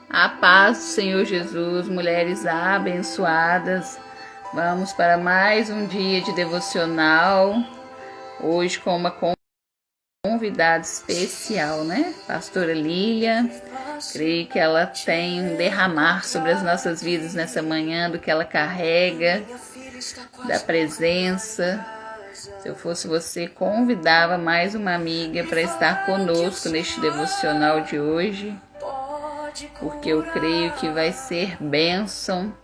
A paz do Senhor Jesus, mulheres abençoadas. Vamos para mais um dia de devocional. Hoje com uma convidada especial, né? Pastora Lília. Creio que ela tem um derramar sobre as nossas vidas nessa manhã, do que ela carrega, da presença. Se eu fosse você, convidava mais uma amiga para estar conosco neste devocional de hoje, porque eu creio que vai ser bênção.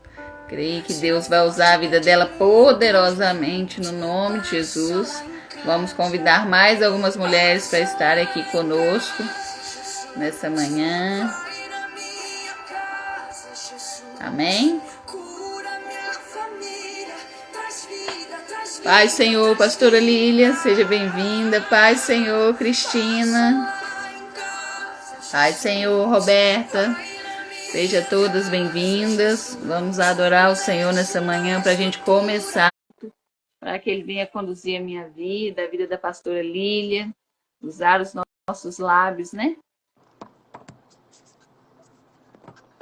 Creio que Deus vai usar a vida dela poderosamente no nome de Jesus. Vamos convidar mais algumas mulheres para estar aqui conosco nessa manhã. Amém? Paz, Senhor, pastora Lília, seja bem-vinda. Paz, Senhor, Cristina. Paz, Senhor, Roberta. Sejam todas bem-vindas. Vamos adorar o Senhor nessa manhã para a gente começar. Para que Ele venha conduzir a minha vida, a vida da pastora Lília. Usar os nossos lábios, né?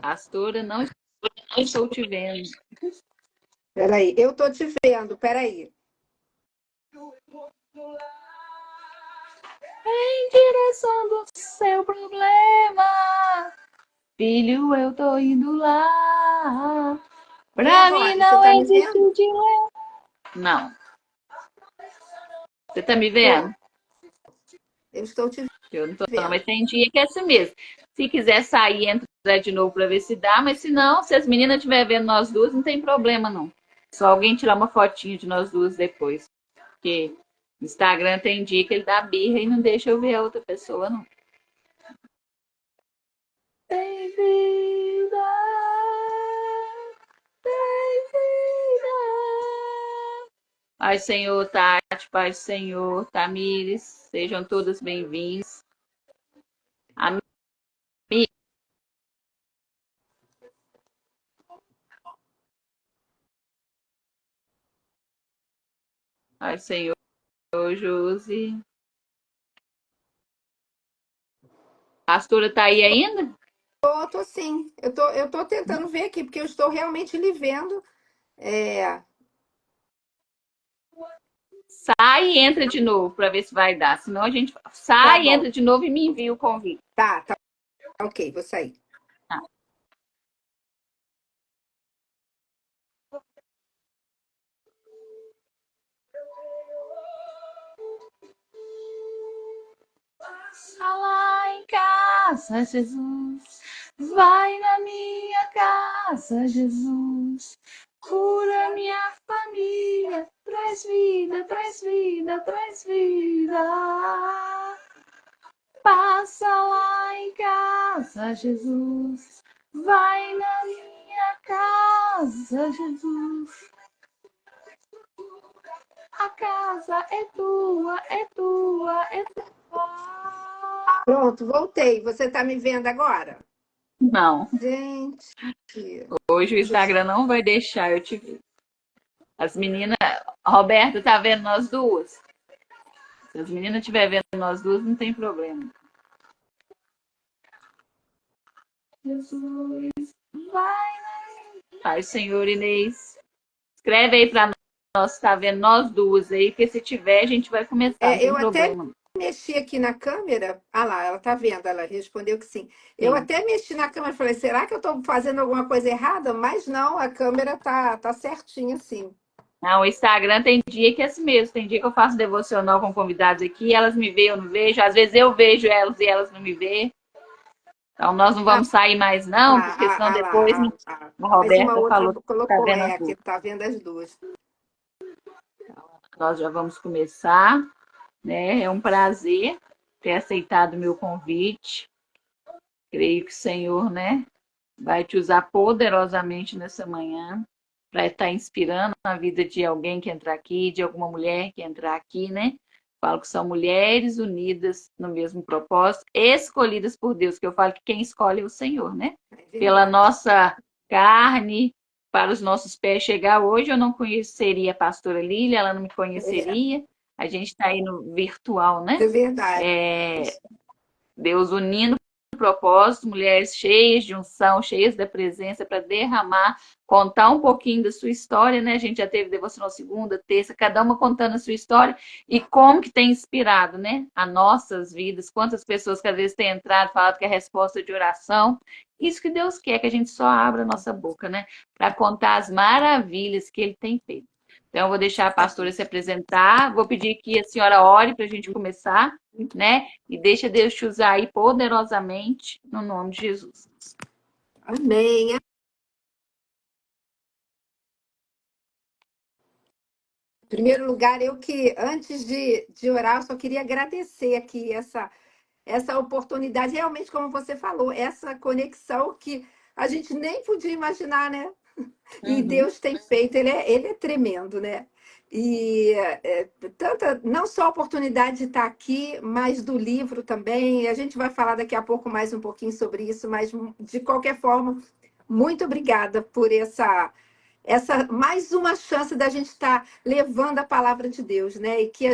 Pastora, não estou te vendo. Peraí, eu tô te vendo, peraí. Em direção do seu problema, filho, eu tô indo lá. Pra mim não existe dilema. Não. Você tá me vendo? Eu estou te Eu não tô, não, vendo. mas tem dia que é assim mesmo. Se quiser sair, entra de novo para ver se dá, mas se não, se as meninas estiverem vendo nós duas, não tem problema não. Só alguém tirar uma fotinha de nós duas depois. Porque no Instagram tem dia que ele dá birra e não deixa eu ver a outra pessoa, não. Tem vida, tem vida. Pai Senhor, Tati, Pai Senhor, Tamires, sejam todas bem-vindas. Amém. Pai Senhor, Josi. A pastora tá aí ainda? Tô sim. Eu tô tentando ver aqui, porque eu estou realmente lhe vendo. É, Sai e entra de novo para ver se vai dar. Senão a gente tá sai, bom. entra de novo e me envia o convite. Tá, ok, vou sair. Tá. Passa lá em casa, Jesus. Vai na minha casa, Jesus. Cura minha família. Traz vida, traz vida, traz vida. Passa lá em casa, Jesus. Vai na minha casa, Jesus. A casa é tua, é tua, é tua. Pronto, voltei. Você tá me vendo agora? Não, Gente, hoje o Instagram não vai deixar eu te ver. As meninas, Roberto tá vendo nós duas? Se as meninas estiverem vendo nós duas, não tem problema. Jesus, vai. Pai, Senhor, Inês. Escreve aí pra nós se tá vendo nós duas aí, porque se tiver, a gente vai começar, não tem eu até problema. mexi aqui na câmera. Ah lá, ela tá vendo, ela respondeu que sim. Eu Sim. até mexi na câmera e falei, será que eu tô fazendo alguma coisa errada? Mas não, a câmera tá certinha, sim. Não, o Instagram tem dia que é assim mesmo. Tem dia que eu faço devocional com convidados aqui, elas me veem, eu não vejo. Às vezes eu vejo elas e elas não me veem. Então nós não Ah, vamos sair mais, não, porque senão depois a Mas uma Roberta outra falou que tá colocou, vendo as aqui duas. tá vendo as duas. Nós já vamos começar, né? É um prazer ter aceitado o meu convite. Creio que o Senhor, né, vai te usar poderosamente nessa manhã para estar inspirando a vida de alguém que entrar aqui, de alguma mulher que entrar aqui, né? Falo que são mulheres unidas no mesmo propósito, escolhidas por Deus, que eu falo que quem escolhe é o Senhor, né? É Pela verdade. nossa carne, para os nossos pés chegar hoje, eu não conheceria a pastora Lília, ela não me É, conheceria. A gente está aí no virtual, né? é verdade. É, Deus unindo propósito, mulheres cheias de unção, cheias da presença para derramar, contar um pouquinho da sua história, né? A gente já teve devocional segunda, terça, cada uma contando a sua história e como que tem inspirado, né? As nossas vidas, quantas pessoas que às vezes têm entrado, falado que é resposta de oração. Isso que Deus quer, que a gente só abra a nossa boca, né? Para contar as maravilhas que Ele tem feito. Então, eu vou deixar a pastora se apresentar, vou pedir que a senhora ore para a gente começar, né? E deixa Deus te usar aí poderosamente, no nome de Jesus. Amém. Em primeiro lugar, eu que, antes de orar, eu só queria agradecer aqui essa oportunidade, realmente, como você falou, essa conexão que a gente nem podia imaginar, né? E Uhum. Deus tem feito, ele é tremendo, né? E tanta, não só a oportunidade de estar aqui, mas do livro também. A gente vai falar daqui a pouco mais um pouquinho sobre isso, mas de qualquer forma, muito obrigada por essa mais uma chance da gente estar levando a palavra de Deus, né? E que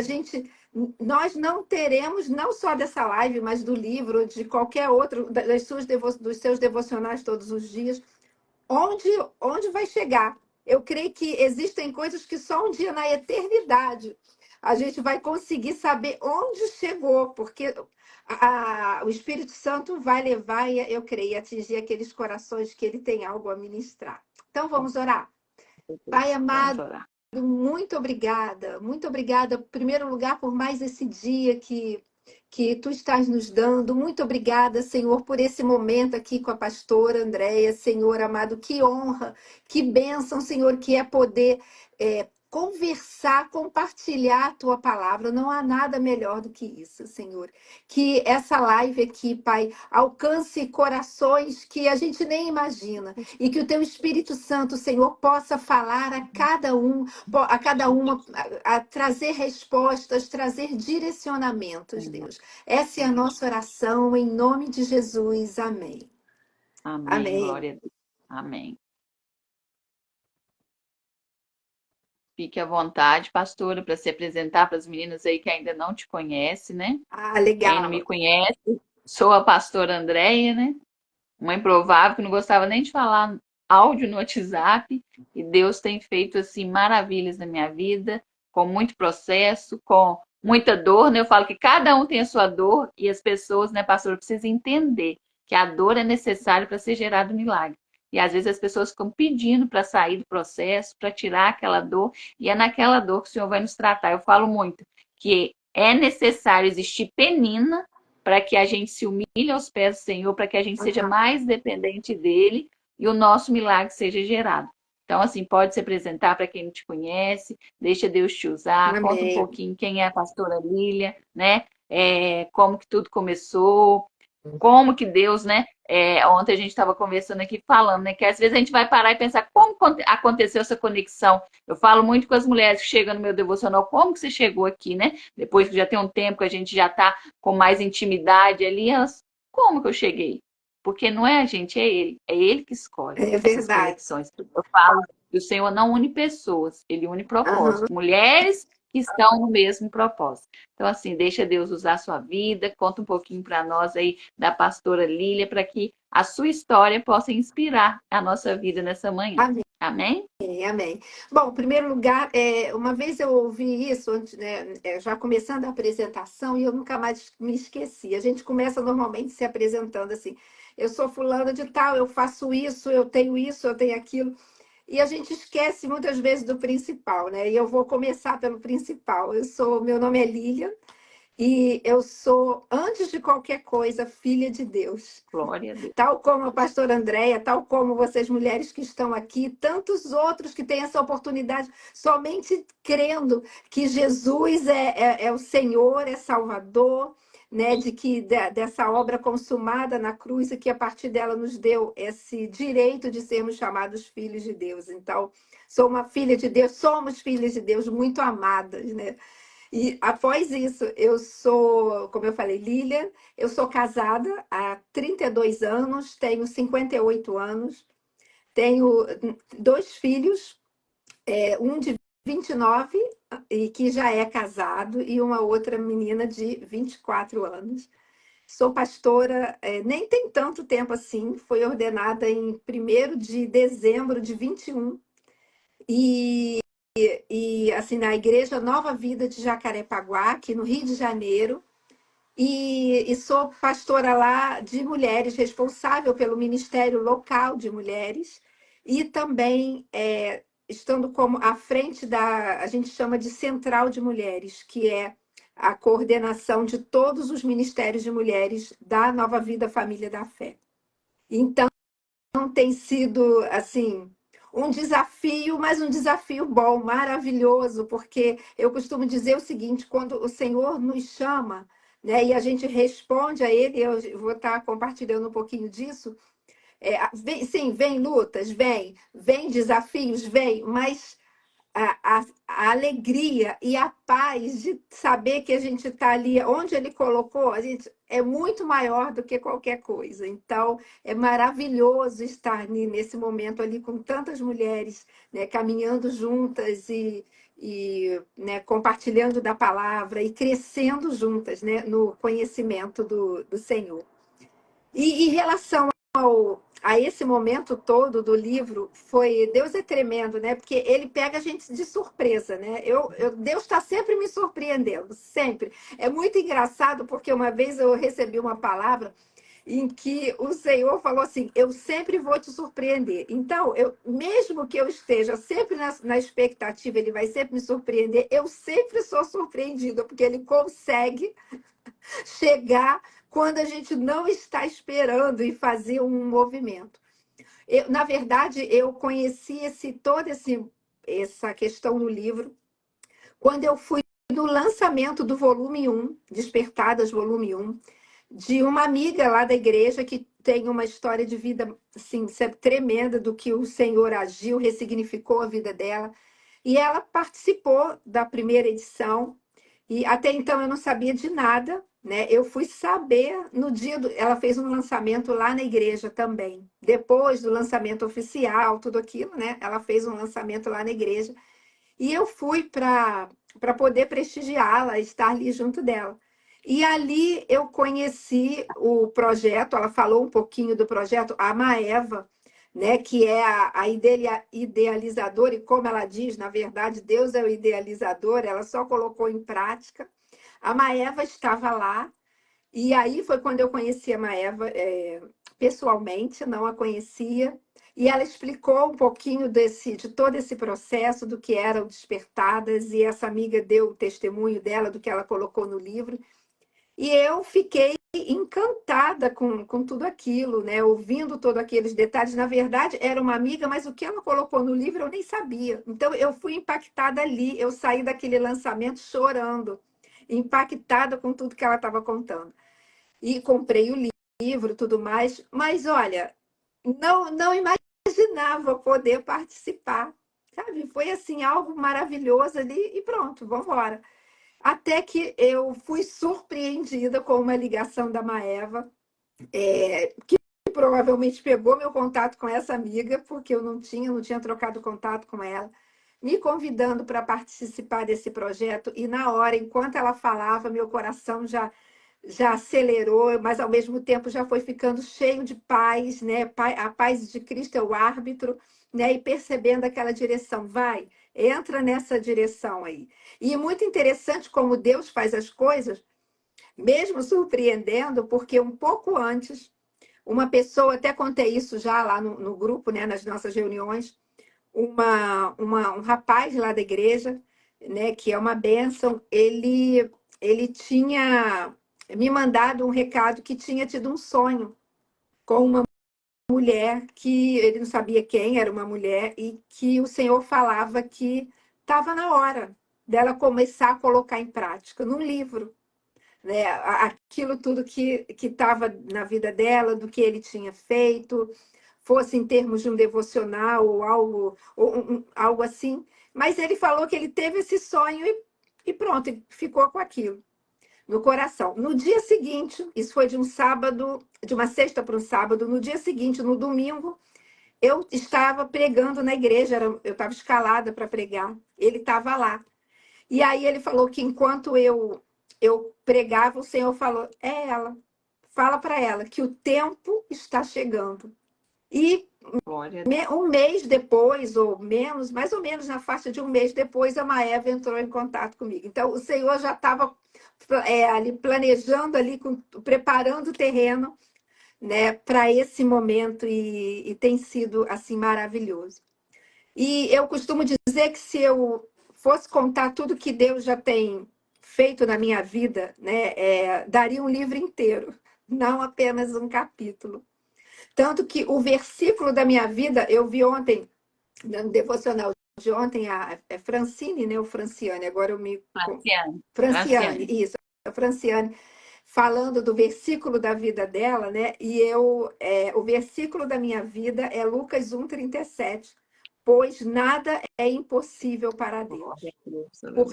nós não teremos, não só dessa live, mas do livro, de qualquer outro, dos seus devocionais todos os dias, onde, onde vai chegar. Eu creio que existem coisas que só um dia na eternidade a gente vai conseguir saber onde chegou, porque o Espírito Santo vai levar, eu creio, atingir aqueles corações que ele tem algo a ministrar. Então vamos orar. Pai Vamos amado, orar. muito obrigada, em primeiro lugar, por mais esse dia que tu estás nos dando. Muito obrigada, Senhor, por esse momento aqui com a pastora Andréia. Senhor amado, que honra, que bênção, Senhor, que é poder conversar, compartilhar a tua palavra. Não há nada melhor do que isso, Senhor. Que essa live aqui, Pai, alcance corações que a gente nem imagina e que o teu Espírito Santo, Senhor, possa falar a cada um, a cada uma, a trazer respostas, trazer direcionamentos, Deus. Essa é a nossa oração em nome de Jesus. Amém. Amém, Amém. glória a Deus. Amém. Fique à vontade, pastora, para se apresentar para as meninas aí que ainda não te conhecem, né? Ah, Quem não me legal. conhece, sou a pastora Andréia, né? Uma improvável que não gostava nem de falar áudio no WhatsApp, e Deus tem feito assim maravilhas na minha vida, com muito processo, com muita dor, né? Eu falo que cada um tem a sua dor e as pessoas, né, pastor, precisam entender que a dor é necessária para ser gerado um milagre. E às vezes as pessoas ficam pedindo para sair do processo, para tirar aquela dor, e é naquela dor que o Senhor vai nos tratar. Eu falo muito que é necessário existir penina para que a gente se humilhe aos pés do Senhor, para que a gente seja Aham. mais dependente dele e o nosso milagre seja gerado. Então, assim, pode se apresentar para quem não te conhece, deixa Deus te usar, conta um Amém. pouquinho quem é a pastora Lília, né? Como que tudo começou, como que Deus, né? Ontem a gente estava conversando aqui falando, né? Que às vezes a gente vai parar e pensar como aconteceu essa conexão. Eu falo muito com as mulheres que chegam no meu devocional, como que você chegou aqui, né? Depois que já tem um tempo que a gente já está com mais intimidade ali, elas, como que eu cheguei? Porque não é a gente, é ele que escolhe É essas verdade. conexões. Eu falo que o Senhor não une pessoas, ele une Aham. propósito. Mulheres que estão no mesmo propósito. Então, assim, deixa Deus usar a sua vida, conta um pouquinho para nós aí da pastora Lília, para que a sua história possa inspirar a nossa vida nessa manhã. Amém. Amém? Amém. Bom, em primeiro lugar, uma vez eu ouvi isso, antes, né, já começando a apresentação, e eu nunca mais me esqueci. A gente começa normalmente se apresentando assim: eu sou fulana de tal, eu faço isso, eu tenho aquilo. E a gente esquece muitas vezes do principal, né? E eu vou começar pelo principal. Meu nome é Lília, e eu sou, antes de qualquer coisa, filha de Deus. Glória a Deus. Tal como a pastora Andréia, tal como vocês mulheres que estão aqui, tantos outros que têm essa oportunidade, somente crendo que Jesus é o Senhor, é Salvador, né? De que dessa obra consumada na cruz e que a partir dela nos deu esse direito de sermos chamados filhos de Deus. Então, sou uma filha de Deus, somos filhas de Deus muito amadas, né? E após isso, eu sou, como eu falei, Lilian, eu sou casada há 32 anos, tenho 58 anos, tenho dois filhos, um de 29 e que já é casado, e uma outra menina de 24 anos. Sou pastora, nem tem tanto tempo assim, foi ordenada em 1º de dezembro de 21 e, e assim na Igreja Nova Vida de Jacarepaguá, aqui no Rio de Janeiro, e sou pastora lá de mulheres, responsável pelo Ministério Local de Mulheres, e também estando como à frente da, a gente chama de Central de Mulheres, que é a coordenação de todos os ministérios de mulheres da Nova Vida Família da Fé. Então, tem sido assim um desafio, mas um desafio bom, maravilhoso, porque eu costumo dizer o seguinte: quando o Senhor nos chama, né, e a gente responde a Ele, eu vou estar compartilhando um pouquinho disso. Sim, vem lutas, vem desafios, vem, mas a alegria e a paz de saber que a gente está ali onde ele colocou, a gente é muito maior do que qualquer coisa. Então, é maravilhoso estar nesse momento ali com tantas mulheres, né, caminhando juntas e compartilhando da palavra e crescendo juntas, né, no conhecimento do Senhor. E em relação a esse momento todo do livro, foi Deus é tremendo, né? Porque ele pega a gente de surpresa, né? Deus está sempre me surpreendendo, sempre. É muito engraçado porque uma vez eu recebi uma palavra em que o Senhor falou assim: eu sempre vou te surpreender. Então, mesmo que eu esteja sempre na expectativa, ele vai sempre me surpreender, eu sempre sou surpreendida, porque ele consegue chegar quando a gente não está esperando e fazer um movimento. Na verdade, eu conheci essa questão no livro quando eu fui no lançamento do volume 1, Despertadas, volume 1, de uma amiga lá da igreja que tem uma história de vida assim, tremenda do que o Senhor agiu, ressignificou a vida dela. E ela participou da primeira edição, e até então eu não sabia de nada, né? Eu fui saber no dia ela fez um lançamento lá na igreja também. Depois do lançamento oficial, tudo aquilo, né? Ela fez um lançamento lá na igreja. E eu fui para poder prestigiá-la, estar ali junto dela. E ali eu conheci o projeto, ela falou um pouquinho do projeto, a Maeva, né, que é a idealizadora, e como ela diz, na verdade, Deus é o idealizador, ela só colocou em prática. A Maeva estava lá, e aí foi quando eu conheci a Maeva pessoalmente, não a conhecia, e ela explicou um pouquinho de todo esse processo, do que era o Despertadas, e essa amiga deu o testemunho dela, do que ela colocou no livro. E eu fiquei encantada com tudo aquilo, né? Ouvindo todos aqueles detalhes. Na verdade, era uma amiga, mas o que ela colocou no livro eu nem sabia. Então, eu fui impactada ali. Eu saí daquele lançamento chorando, impactada com tudo que ela estava contando. E comprei o livro, tudo mais. Mas, olha, não imaginava poder participar, sabe? Foi, assim, algo maravilhoso ali e pronto, vamos embora. Até que eu fui surpreendida com uma ligação da Maeva, que provavelmente pegou meu contato com essa amiga, porque eu não tinha trocado contato com ela, me convidando para participar desse projeto. E na hora, enquanto ela falava, meu coração já acelerou, mas ao mesmo tempo já foi ficando cheio de paz, né? A paz de Cristo é o árbitro, né? E percebendo aquela direção, vai, entra nessa direção aí. E é muito interessante como Deus faz as coisas, mesmo surpreendendo, porque um pouco antes, uma pessoa, até contei isso já lá no grupo, né? Nas nossas reuniões, um rapaz lá da igreja, né? Que é uma bênção, ele tinha me mandado um recado que tinha tido um sonho com uma mulher que ele não sabia quem, era uma mulher, e que o Senhor falava que estava na hora dela começar a colocar em prática num livro, né? Aquilo tudo que estava na vida dela, do que ele tinha feito, fosse em termos de um devocional ou algo assim. Mas ele falou que ele teve esse sonho e pronto, e ficou com aquilo no coração. No dia seguinte, isso foi de um sábado, de uma sexta para um sábado, no dia seguinte, no domingo, eu estava pregando na igreja, eu estava escalada para pregar, ele estava lá. E aí ele falou que enquanto eu pregava, o Senhor falou, é ela. fala para ela que o tempo está chegando. E Glória. um mês depois, ou menos, mais ou menos na faixa de um mês depois, a Maeva entrou em contato comigo. Então, o Senhor já estava ali planejando, ali, preparando o terreno, né, para esse momento, e tem sido assim maravilhoso. E eu costumo dizer que se eu fosse contar tudo que Deus já tem feito na minha vida, né, daria um livro inteiro, não apenas um capítulo. Tanto que o versículo da minha vida, eu vi ontem, no devocional de ontem, a Francine, né, o Franciane, agora eu me... Graciane. Franciane, Graciane. isso, a Franciane, falando do versículo da vida dela, né? E o versículo da minha vida é Lucas 1:37, pois nada é impossível para Glória Deus. a Deus.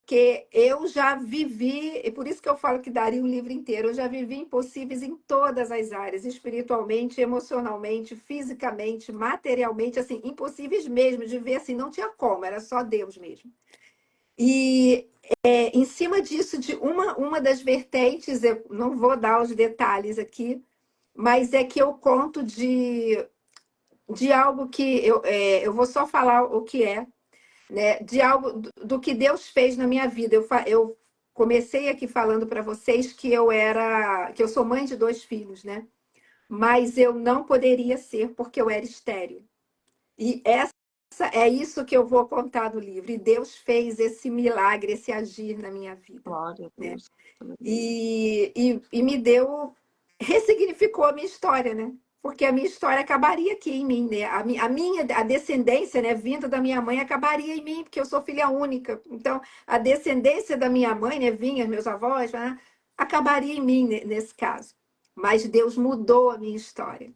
Porque Aleluia. eu já vivi, e por isso que eu falo que daria um livro inteiro, eu já vivi impossíveis em todas as áreas, espiritualmente, emocionalmente, fisicamente, materialmente, assim, impossíveis mesmo, de ver assim, não tinha como, era só Deus mesmo. E em cima disso, de uma das vertentes, eu não vou dar os detalhes aqui, mas é que eu conto de algo que eu vou só falar o que é, né? De algo do que Deus fez na minha vida. Eu comecei aqui falando para vocês que eu sou mãe de 2 filhos, né? Mas eu não poderia ser porque eu era estéril. E é isso que eu vou contar do livro. E Deus fez esse milagre, esse agir na minha vida, Glória a né? Deus. Aleluia. E me deu, ressignificou a minha história, né? Porque a minha história acabaria aqui em mim, né? A descendência, né, vinda da minha mãe acabaria em mim, porque eu sou filha única. Então, a descendência da minha mãe, né, vinha, meus avós, né, acabaria em mim nesse caso. Mas Deus mudou a minha história.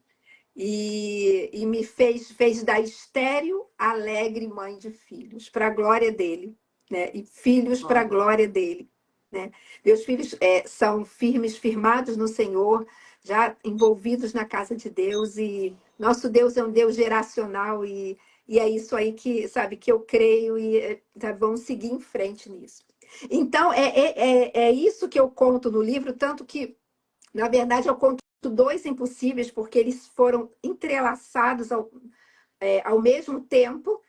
E me fez da estéril alegre mãe de filhos, para a glória dele, né? E filhos para a Glória. glória dele, né? Meus filhos são firmes, firmados no Senhor, já envolvidos na casa de Deus, e nosso Deus é um Deus geracional, e é isso aí que, sabe, que eu creio, e vamos seguir em frente nisso. Então, é isso que eu conto no livro, tanto que na verdade, eu conto 2 impossíveis, porque eles foram entrelaçados ao mesmo tempo,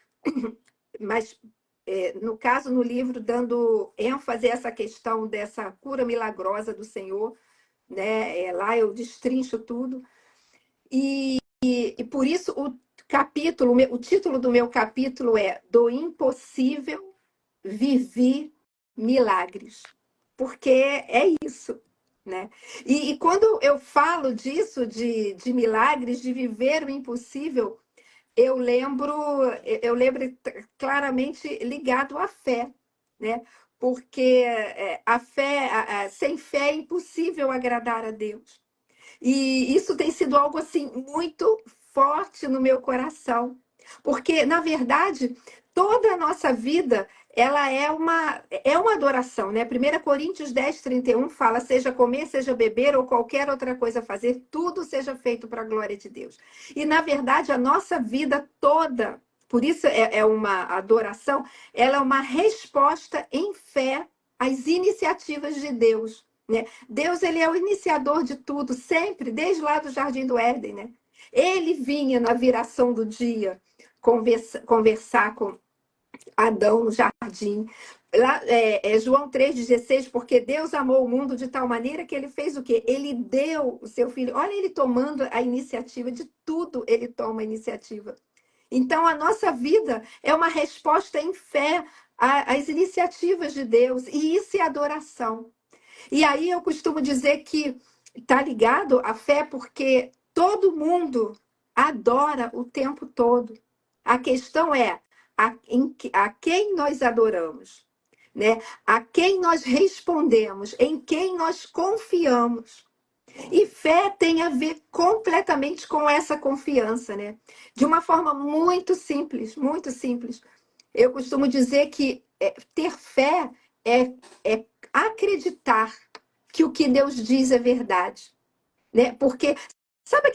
mas, no caso, no livro, dando ênfase a essa questão dessa cura milagrosa do Senhor, né? Lá eu destrincho tudo. E por isso o título do meu capítulo é Do Impossível Vivi Milagres, porque é isso, né? E quando eu falo disso, de milagres, de viver o impossível, eu lembro, eu lembro claramente ligado à fé, né? Porque a fé, sem fé é impossível agradar a Deus. E isso tem sido algo assim muito forte no meu coração, porque na verdade toda a nossa vida ela é uma adoração, né? 1 Coríntios 10:31 fala: seja comer, seja beber ou qualquer outra coisa fazer, tudo seja feito para a glória de Deus. E na verdade a nossa vida toda, por isso é uma adoração, ela é uma resposta em fé às iniciativas de Deus, né? Deus, ele é o iniciador de tudo, sempre, desde lá do Jardim do Éden, né? Ele vinha na viração do dia conversar com Adão no jardim. Lá, João 3,16, porque Deus amou o mundo de tal maneira que ele fez o quê? Ele deu o seu filho. Olha, ele tomando a iniciativa de tudo, ele toma a iniciativa. Então, a nossa vida é uma resposta em fé às iniciativas de Deus, e isso é adoração. E aí eu costumo dizer que está ligado à fé porque todo mundo adora o tempo todo. A questão é a quem nós adoramos, né? A quem nós respondemos, em quem nós confiamos. E fé tem a ver completamente com essa confiança, né? De uma forma muito simples, muito simples. Eu costumo dizer que ter fé é acreditar que o que Deus diz é verdade, né? Porque sabe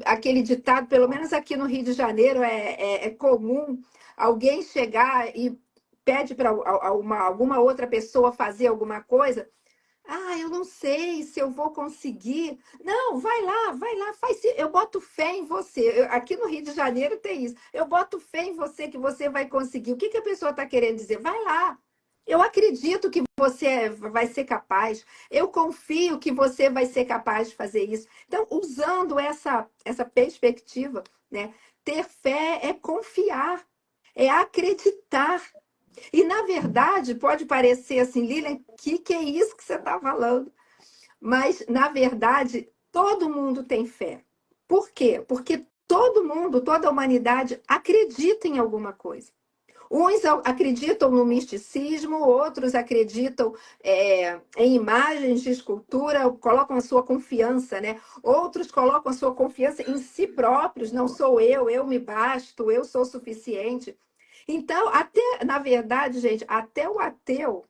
aquele ditado, pelo menos aqui no Rio de Janeiro é comum alguém chegar e pede para alguma outra pessoa fazer alguma coisa. Ah, eu não sei se eu vou conseguir. Não, vai lá, faz. Eu boto fé em você. Aqui no Rio de Janeiro tem isso. Eu boto fé em você que você vai conseguir. O que que a pessoa está querendo dizer? Vai lá. Eu acredito que você vai ser capaz. Eu confio que você vai ser capaz de fazer isso. Então, usando essa perspectiva, né? Ter fé é confiar, é acreditar. E, na verdade, pode parecer assim, Lilian, que é isso que você está falando? Mas, na verdade, todo mundo tem fé. Por quê? Porque todo mundo, toda a humanidade acredita em alguma coisa. Uns acreditam no misticismo, outros acreditam em imagens de escultura, colocam a sua confiança, né? Outros colocam a sua confiança em si próprios. Não sou eu me basto, eu sou suficiente. Então, até, na verdade, gente, até o ateu,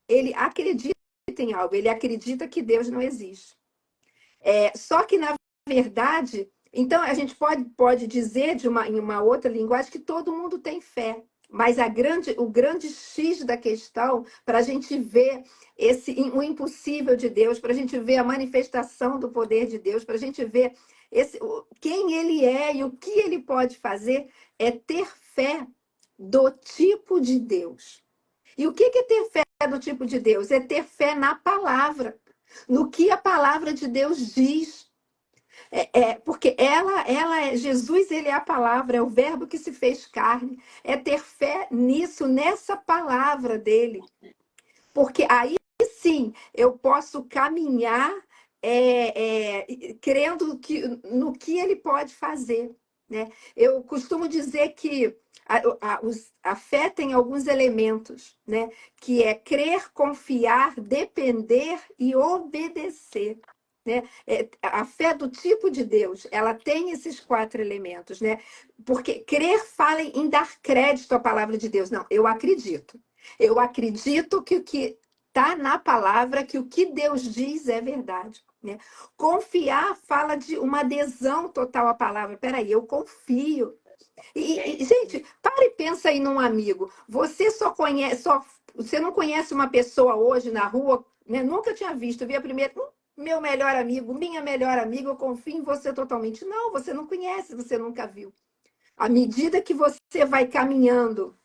ele acredita em algo, ele acredita que Deus não existe. Só que, na verdade, então a gente pode dizer em uma outra linguagem que todo mundo tem fé. Mas o grande X da questão, para a gente ver o impossível de Deus, para a gente ver a manifestação do poder de Deus, para a gente ver quem ele é e o que ele pode fazer, é ter fé do tipo de Deus. E o que é ter fé do tipo de Deus? É ter fé na palavra, no que a palavra de Deus diz. Porque Jesus, ele é a palavra, é o verbo que se fez carne. É ter fé nisso, nessa palavra dele. Porque aí sim eu posso caminhar crendo no que ele pode fazer. Né? Eu costumo dizer que a fé tem alguns elementos, né? Que é crer, confiar, depender e obedecer. Né? A fé do tipo de Deus, ela tem esses quatro elementos, né? Porque crer fala em dar crédito à palavra de Deus. Não, eu acredito. Eu acredito que o que está na palavra, que o que Deus diz é verdade. Né? Confiar fala de uma adesão total à palavra. Peraí, eu confio. Gente, para e pensa aí num amigo. Você você não conhece uma pessoa hoje na rua, né? Nunca tinha visto, vi a primeira. Meu melhor amigo, minha melhor amiga, eu confio em você totalmente. Não, você não conhece, você nunca viu. À medida que você vai caminhando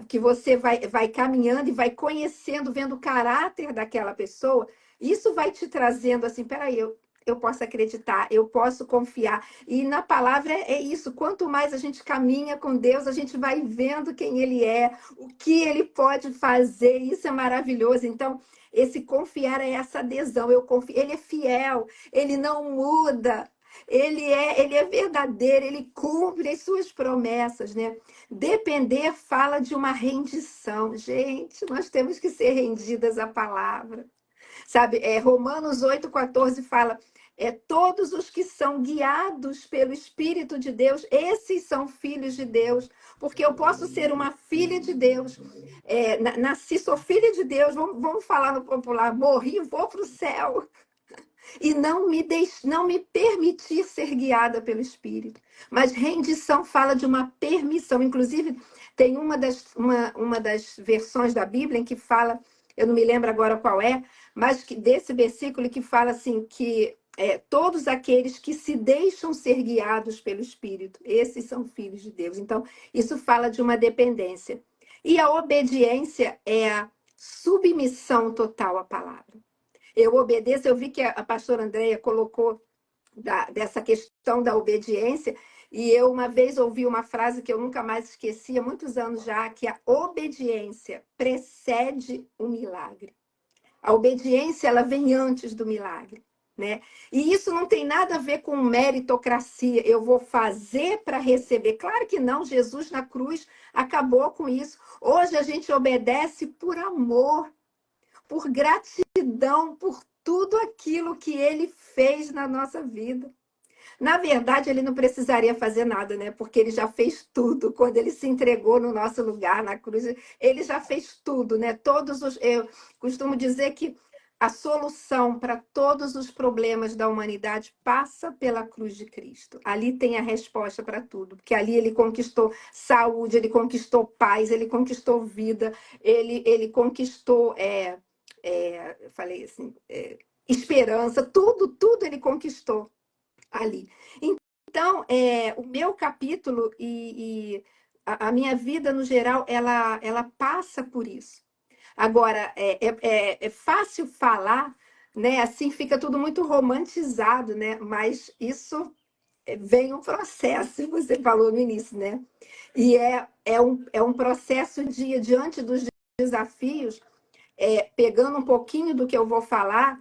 que você vai caminhando e vai conhecendo, vendo o caráter daquela pessoa, isso vai te trazendo assim, peraí, eu posso acreditar, eu posso confiar. E na palavra é isso, quanto mais a gente caminha com Deus, a gente vai vendo quem Ele é, o que Ele pode fazer, isso é maravilhoso. Então, esse confiar é essa adesão, eu confio, Ele é fiel, Ele não muda, ele é verdadeiro, ele cumpre as suas promessas, né? Depender fala de uma rendição. Gente, nós temos que ser rendidas à palavra. Sabe, Romanos 8,14 fala: todos os que são guiados pelo Espírito de Deus, esses são filhos de Deus. Porque eu posso ser uma filha de Deus, nasci, sou filha de Deus, vamos falar no popular, morri, vou para o céu e não me permitir ser guiada pelo Espírito. Mas rendição fala de uma permissão. Inclusive, tem uma das versões da Bíblia em que fala, eu não me lembro agora qual é, mas desse versículo que fala assim que todos aqueles que se deixam ser guiados pelo Espírito, esses são filhos de Deus. Então, isso fala de uma dependência. E a obediência é a submissão total à palavra. Eu obedeço, eu vi que a pastora Andréia colocou dessa questão da obediência, e eu uma vez ouvi uma frase que eu nunca mais esqueci, há muitos anos já, que a obediência precede o milagre. A obediência, ela vem antes do milagre. Né? E isso não tem nada a ver com meritocracia, eu vou fazer para receber. Claro que não, Jesus na cruz acabou com isso. Hoje a gente obedece por amor, por gratidão por tudo aquilo que ele fez na nossa vida. Na verdade, ele não precisaria fazer nada, né? Porque ele já fez tudo. Quando ele se entregou no nosso lugar na cruz, ele já fez tudo, né? Eu costumo dizer que a solução para todos os problemas da humanidade passa pela cruz de Cristo. Ali tem a resposta para tudo, porque ali ele conquistou saúde, ele conquistou paz, ele conquistou vida, ele conquistou eu falei assim, esperança, tudo ele conquistou ali. Então, o meu capítulo e a minha vida no geral, ela passa por isso. Agora, é fácil falar, né? Assim fica tudo muito romantizado, né? Mas isso vem um processo, você falou no início, né? E é um processo de, diante dos desafios, pegando um pouquinho do que eu vou falar,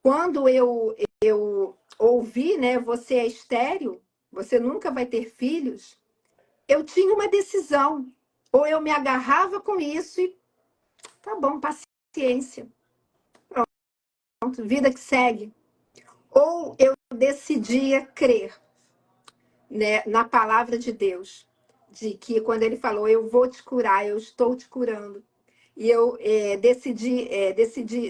quando eu ouvi, né? Você é estéril, você nunca vai ter filhos, eu tinha uma decisão. Ou eu me agarrava com isso e tá bom, paciência, pronto, vida que segue. Ou eu decidia crer, né, na palavra de Deus, de que quando ele falou, eu vou te curar, eu estou te curando. E eu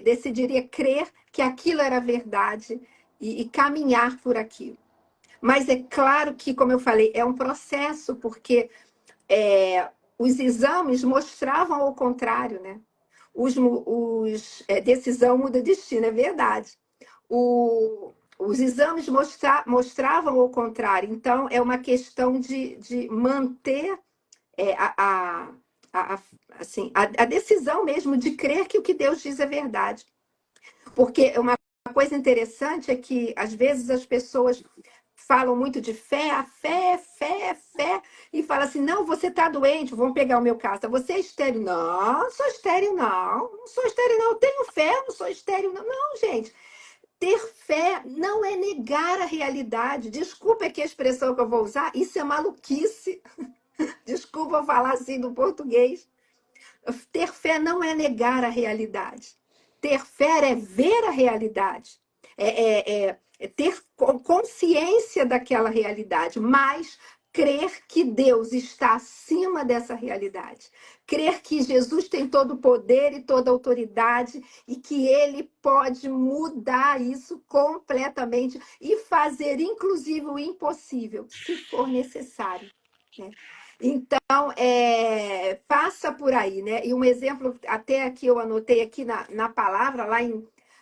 decidiria crer que aquilo era verdade e caminhar por aquilo. Mas é claro que, como eu falei, é um processo, porque os exames mostravam o contrário, né? Decisão muda destino, é verdade. Os exames mostravam o contrário, então é uma questão de manter é, a, a, a, assim, a decisão mesmo de crer que o que Deus diz é verdade. Porque uma coisa interessante é que, às vezes, as pessoas falam muito de fé, a fé, fé, fé, e falam assim, não, você está doente, vamos pegar o meu caso, você é estéril. Não, sou estéril não sou estéril não, eu tenho fé, não sou estéril não. Não, gente, ter fé não é negar a realidade. Desculpa aqui a expressão que eu vou usar, isso é maluquice. Desculpa falar assim no português. Ter fé não é negar a realidade. Ter fé é ver a realidade. É ter consciência daquela realidade, mas crer que Deus está acima dessa realidade. Crer que Jesus tem todo o poder e toda a autoridade e que ele pode mudar isso completamente e fazer, inclusive, o impossível, se for necessário, né? Então, passa por aí, né? E um exemplo, até aqui eu anotei aqui na palavra, lá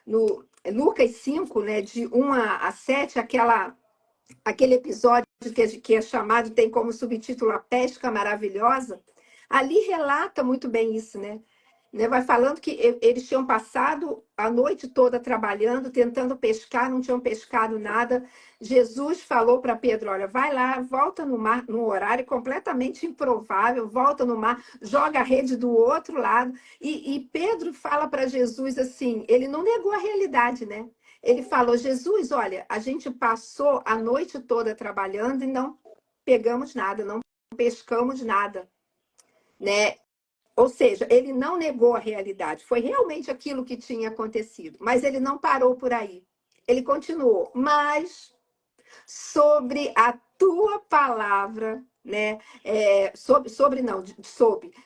no Lucas 5, né, de 1 a 7, aquele episódio que é chamado, tem como subtítulo A Pesca Maravilhosa, ali relata muito bem isso, né? Vai falando que eles tinham passado a noite toda trabalhando, tentando pescar, não tinham pescado nada. Jesus falou para Pedro, olha, vai lá, volta no mar, num horário completamente improvável, volta no mar, joga a rede do outro lado. E Pedro fala para Jesus assim, ele não negou a realidade, né? Ele falou, Jesus, olha, a gente passou a noite toda trabalhando e não pegamos nada, não pescamos nada, né? Ou seja, ele não negou a realidade, foi realmente aquilo que tinha acontecido, mas ele não parou por aí. Ele continuou, mas sobre a tua palavra, né?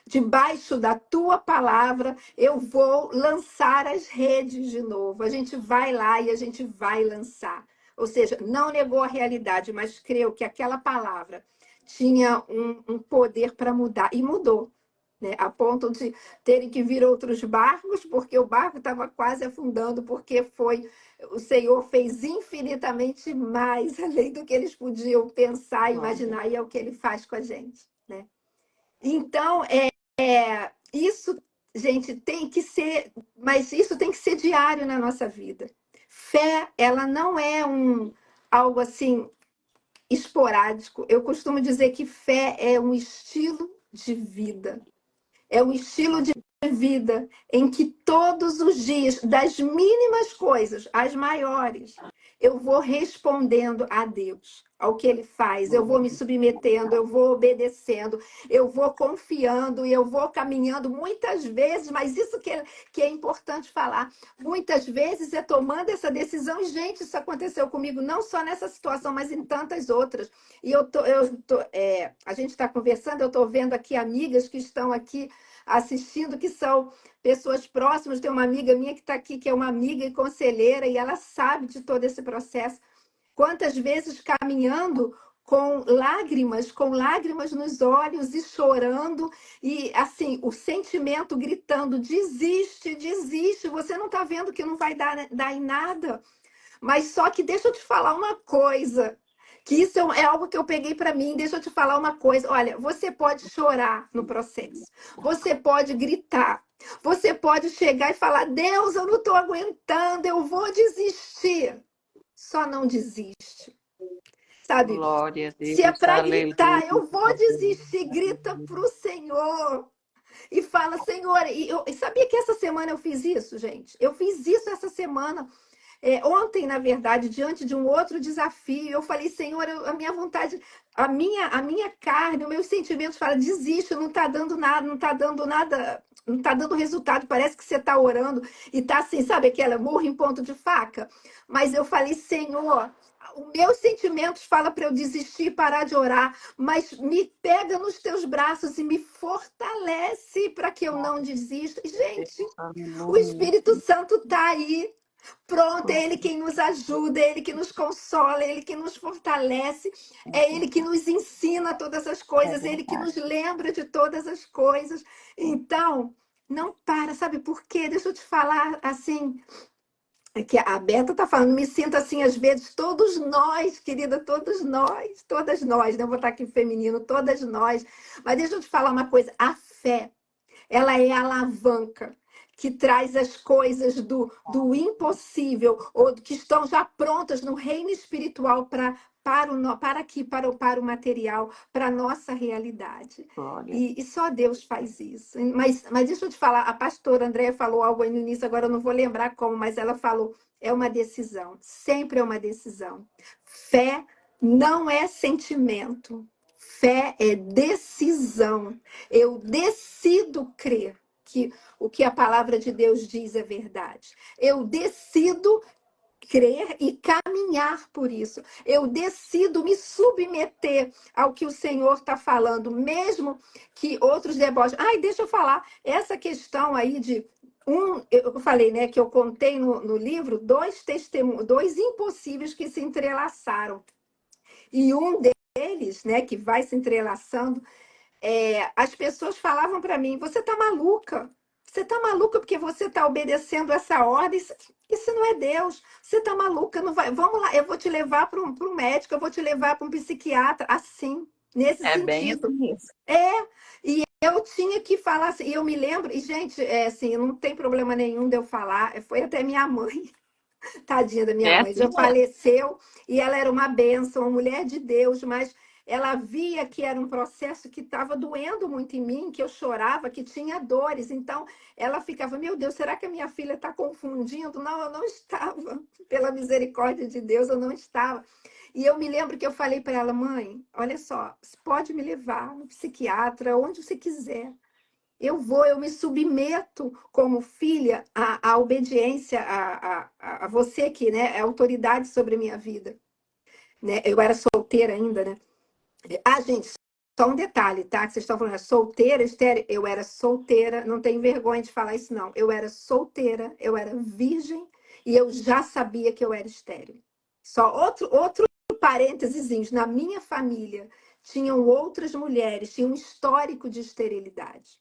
Debaixo da tua palavra, eu vou lançar as redes de novo. A gente vai lá e a gente vai lançar. Ou seja, não negou a realidade, mas creu que aquela palavra tinha um poder para mudar, e mudou. Né, a ponto de terem que vir outros barcos, porque o barco estava quase afundando, porque o Senhor fez infinitamente mais além do que eles podiam pensar, imaginar, e é o que ele faz com a gente, né? Então, isso, gente, tem que ser, mas isso tem que ser diário na nossa vida. Fé, ela não é algo assim esporádico. Eu costumo dizer que fé é um estilo de vida. É um estilo de vida em que todos os dias, das mínimas coisas às maiores, eu vou respondendo a Deus, ao que Ele faz. Eu vou me submetendo, eu vou obedecendo, eu vou confiando e eu vou caminhando muitas vezes, mas isso que é importante falar. Muitas vezes é tomando essa decisão, e, gente, isso aconteceu comigo não só nessa situação, mas em tantas outras. E a gente está conversando, eu estou vendo aqui amigas que estão aqui assistindo, que são pessoas próximas. Tem uma amiga minha que está aqui, que é uma amiga e conselheira, e ela sabe de todo esse processo. Quantas vezes caminhando com lágrimas nos olhos e chorando, e assim, o sentimento gritando: desiste, desiste, você não está vendo que não vai dar em nada. Mas só que deixa eu te falar uma coisa, que isso é algo que eu peguei para mim. Deixa eu te falar uma coisa. Olha, você pode chorar no processo, você pode gritar, você pode chegar e falar: Deus, eu não estou aguentando, eu vou desistir. Só não desiste, sabe? Glória a Se é Deus, para aleluia. gritar, eu vou desistir, grita para o Senhor. E fala: Senhor, e sabia que essa semana eu fiz isso, gente? Eu fiz isso essa semana. Ontem, na verdade, diante de um outro desafio, eu falei: Senhor, a minha vontade, a minha carne, os meus sentimentos falam: desiste, não está dando nada, não está dando nada, não está dando resultado. Parece que você está orando e está assim, sabe aquela murro em ponto de faca? Mas eu falei: Senhor, os meus sentimentos falam para eu desistir e parar de orar, mas me pega nos teus braços e me fortalece para que eu não desista. E, gente, o Aleluia. Espírito Santo está aí. Pronto, é Ele quem nos ajuda, é Ele que nos consola, é Ele que nos fortalece, é Ele que nos ensina todas as É coisas, é Ele que verdade. nos lembra de todas as coisas. Então, não para, sabe por quê? Deixa eu te falar assim, que a Beta está falando, me sinto assim às vezes, todos nós, querida, todas nós, né? Eu vou botar aqui feminino, todas nós. Mas deixa eu te falar uma coisa, a fé, ela é a alavanca que traz as coisas do impossível, ou que estão já prontas no reino espiritual para o material, para a nossa realidade. Glória. E só Deus faz isso. Mas deixa eu te falar, a pastora Andréia falou algo aí no início, agora eu não vou lembrar como, mas ela falou: é uma decisão, sempre é uma decisão. Fé não é sentimento, fé é decisão. Eu decido crer que o que a palavra de Deus diz é verdade. Eu decido crer e caminhar por isso. Eu decido me submeter ao que o Senhor está falando, mesmo que outros deboches. Ai, deixa eu falar, essa questão aí de eu falei, né, que eu contei no livro dois testemunhos, dois impossíveis que se entrelaçaram. E um deles, né, que vai se entrelaçando, as pessoas falavam para mim: você está maluca. Você está maluca porque você está obedecendo essa ordem. Isso não é Deus. Você está maluca. Não vai. Vamos lá, eu vou te levar para um médico, eu vou te levar para um psiquiatra. Assim, nesse É bem assim sentido. mesmo. E eu tinha que falar assim. E eu me lembro, e gente, assim, não tem problema nenhum de eu falar. Foi até minha mãe. Tadinha da minha É mãe, assim já mesmo. faleceu e ela era uma bênção, uma mulher de Deus, mas ela via que era um processo que estava doendo muito em mim, que eu chorava, que tinha dores. Então ela ficava: meu Deus, será que a minha filha está confundindo? Não, eu não estava. Pela misericórdia de Deus, eu não estava. E eu me lembro que eu falei para ela: mãe, olha só, você pode me levar no psiquiatra, onde você quiser. Eu me submeto como filha à obediência a você que, né, é autoridade sobre a minha vida, né? Eu era solteira ainda, né? Ah, gente, só um detalhe, tá? Que vocês estão falando: solteira, estéril. Eu era solteira, não tenho vergonha de falar isso, não. Eu era solteira, eu era virgem e eu já sabia que eu era estéril. Só outro parênteses: na minha família tinham outras mulheres, tinha um histórico de esterilidade.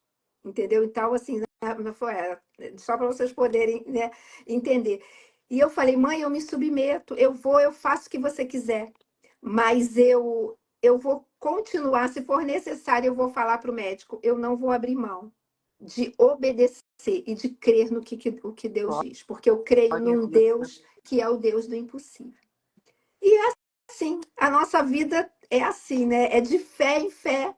Entendeu? Então, assim, não foi, só para vocês poderem, né, entender. E eu falei: mãe, eu me submeto, eu faço o que você quiser, mas eu vou continuar, se for necessário, eu vou falar para o médico, eu não vou abrir mão de obedecer e de crer o que Deus diz, porque eu creio Glória a num Deus. Deus que é o Deus do impossível. E é assim, a nossa vida é assim, né? É de fé em fé,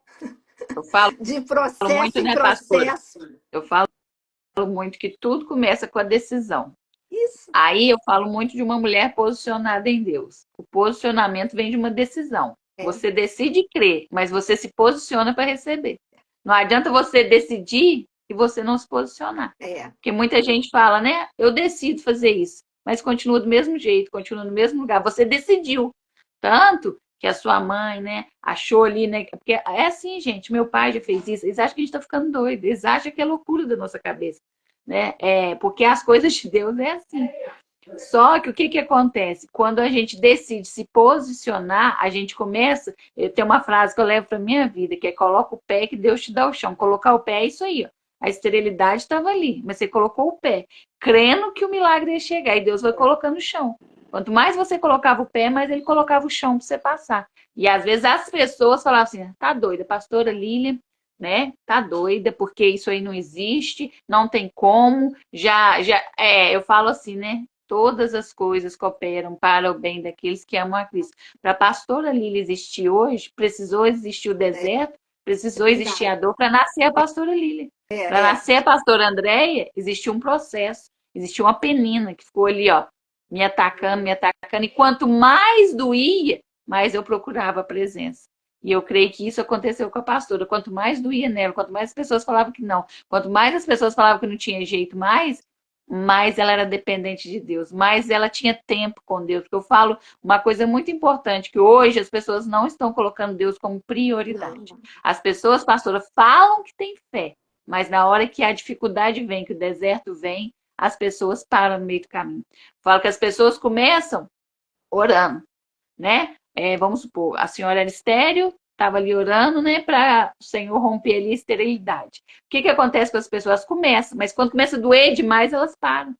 Eu falo de processo muito, em né, pastora? processo. Eu falo muito que tudo começa com a decisão. Isso, Aí eu falo muito de uma mulher posicionada em Deus. O posicionamento vem de uma decisão. é, Você decide crer, mas você se posiciona para receber. Não adianta você decidir e você não se posicionar. é, Porque muita gente fala, né? Eu decido fazer isso, mas continua do mesmo jeito, continua no mesmo lugar. Você decidiu. Tanto que a sua mãe, né, achou ali, né? Porque é assim, gente, meu pai já fez isso. Eles acham que a gente está ficando doido, eles acham que é loucura da nossa cabeça, né? Porque as coisas de Deus é assim. Só que o que que acontece? Quando a gente decide se posicionar, a gente começa. Eu tenho uma frase que eu levo para minha vida, que é coloca o pé que Deus te dá o chão. Colocar o pé é isso aí, ó. A esterilidade estava ali, mas você colocou o pé, crendo que o milagre ia chegar e Deus vai colocando o chão. Quanto mais você colocava o pé, mais ele colocava o chão para você passar. E às vezes as pessoas falavam assim: tá doida, pastora Lília, né? Tá doida, porque isso aí não existe, não tem como. Eu falo assim, né? Todas as coisas cooperam para o bem daqueles que amam a Cristo. Para a pastora Lília existir hoje, precisou existir o É, deserto, é precisou existir a verdade. dor para nascer a pastora Lília. Para É, é. nascer a pastora Andréia, existiu um processo, existiu uma penina que ficou ali, ó, me atacando, e quanto mais doía, mais eu procurava a presença. E eu creio que isso aconteceu com a pastora. Quanto mais doía nela, quanto mais as pessoas falavam que não, quanto mais as pessoas falavam que não tinha jeito mais ela era dependente de Deus, mais ela tinha tempo com Deus. Porque eu falo uma coisa muito importante, que hoje as pessoas não estão colocando Deus como prioridade. Não. As pessoas, pastora, falam que têm fé, mas na hora que a dificuldade vem, que o deserto vem, as pessoas param no meio do caminho. Falo que as pessoas começam orando, né? Vamos supor, a senhora era estéreo, estava ali orando, né, para o Senhor romper ali a esterilidade. O que que acontece com as pessoas? Começam, mas quando começa a doer demais, elas param.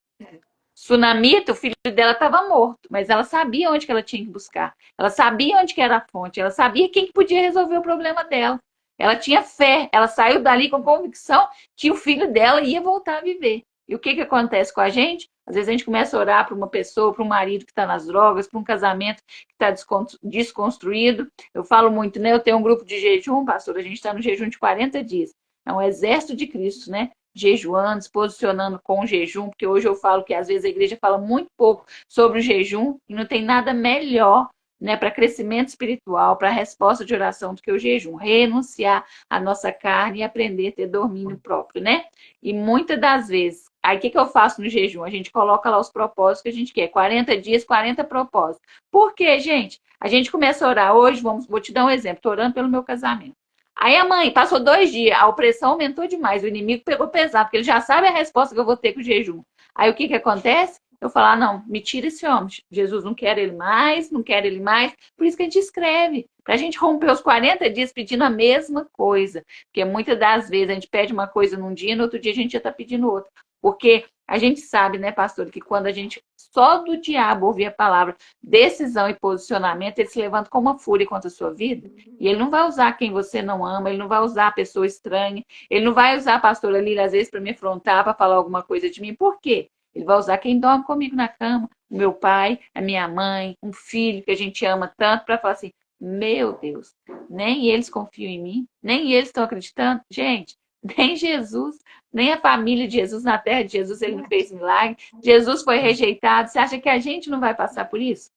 Sunamita, o filho dela estava morto, mas ela sabia onde que ela tinha que buscar. Ela sabia onde que era a fonte, ela sabia quem que podia resolver o problema dela. Ela tinha fé, ela saiu dali com convicção que o filho dela ia voltar a viver. E o que que acontece com a gente? Às vezes a gente começa a orar para uma pessoa, para um marido que está nas drogas, para um casamento que está desconstruído. Eu falo muito, né? Eu tenho um grupo de jejum, pastor, a gente está no jejum de 40 dias. É um exército de Cristo, né? Jejuando, se posicionando com o jejum, porque hoje eu falo que às vezes a igreja fala muito pouco sobre o jejum e não tem nada melhor, né, para crescimento espiritual, para resposta de oração do que o jejum. Renunciar à nossa carne e aprender a ter domínio próprio, né? E muitas das vezes, aí o que, que eu faço no jejum? A gente coloca lá os propósitos que a gente quer, 40 dias, 40 propósitos. Por quê, gente? A gente começa a orar hoje, vou te dar um exemplo, estou orando pelo meu casamento. Aí a mãe passou 2 dias, a opressão aumentou demais, o inimigo pegou pesado, porque ele já sabe a resposta que eu vou ter com o jejum. Aí o que que acontece? Eu falo, não, me tira esse homem. Jesus não quer ele mais, não quer ele mais. Por isso que a gente escreve, para a gente romper os 40 dias pedindo a mesma coisa. Porque muitas das vezes a gente pede uma coisa num dia, no outro dia a gente já está pedindo outra. Porque a gente sabe, né, pastor, que quando a gente só do diabo ouvir a palavra decisão e posicionamento, ele se levanta com uma fúria contra a sua vida. E ele não vai usar quem você não ama, ele não vai usar a pessoa estranha, ele não vai usar a pastora Lília, às vezes, para me afrontar, para falar alguma coisa de mim. Por quê? Ele vai usar quem dorme comigo na cama, o meu pai, a minha mãe, um filho que a gente ama tanto, para falar assim: meu Deus, nem eles confiam em mim, nem eles estão acreditando. Gente, nem Jesus, nem a família de Jesus na terra de Jesus, ele não fez milagre. Jesus foi rejeitado. Você acha que a gente não vai passar por isso?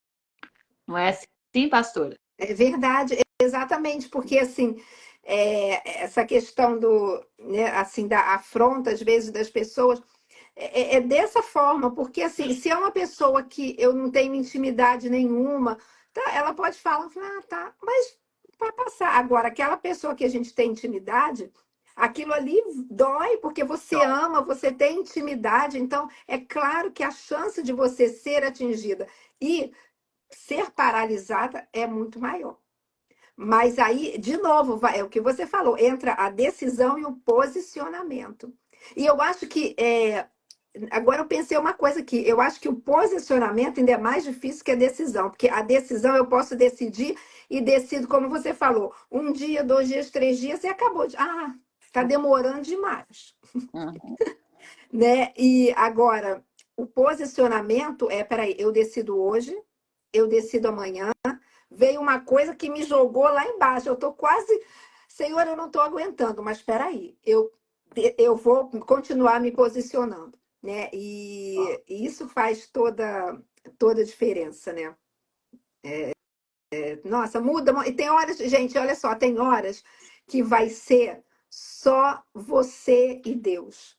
Não é assim, pastora? É verdade, exatamente, porque assim, essa questão do, né, assim, da afronta, às vezes, das pessoas, é dessa forma, porque assim, se é uma pessoa que eu não tenho intimidade nenhuma, tá, ela pode falar, ah, tá, mas vai passar. Agora, aquela pessoa que a gente tem intimidade, aquilo ali dói, porque você ama, você tem intimidade, então é claro que a chance de você ser atingida e ser paralisada é muito maior. Mas aí, de novo, é o que você falou, entra a decisão e o posicionamento. E eu acho que agora eu pensei uma coisa aqui, eu acho que o posicionamento ainda é mais difícil que a decisão, porque a decisão eu posso decidir e decido, como você falou, um dia, 2 dias, 3 dias e acabou de. Ah, está demorando demais, Uhum. né? E agora, o posicionamento peraí, eu decido hoje, eu decido amanhã, veio uma coisa que me jogou lá embaixo. Eu estou quase. Senhor, eu não estou aguentando, mas espera aí, eu vou continuar me posicionando, né? E isso faz toda a diferença, né? Nossa, muda. E tem horas, gente, olha só, tem horas que vai ser só você e Deus,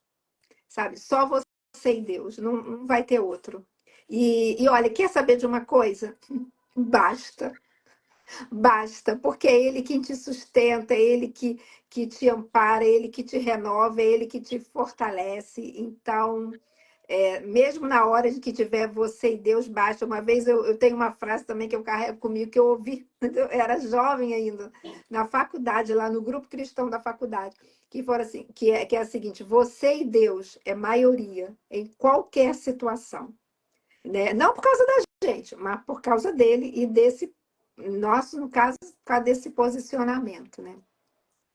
sabe? Só você e Deus, não vai ter outro. E olha, quer saber de uma coisa? Basta. Basta, porque é Ele quem te sustenta, é Ele que te ampara, é Ele que te renova, é Ele que te fortalece. Então, mesmo na hora de que tiver você e Deus basta. Uma vez eu tenho uma frase também que eu carrego comigo, que eu ouvi, eu era jovem ainda, na faculdade, lá no grupo cristão da faculdade, que foram assim, que é a seguinte: você e Deus é maioria em qualquer situação, né? Não por causa da gente, mas por causa dele e desse nosso, no caso, por causa desse posicionamento, né?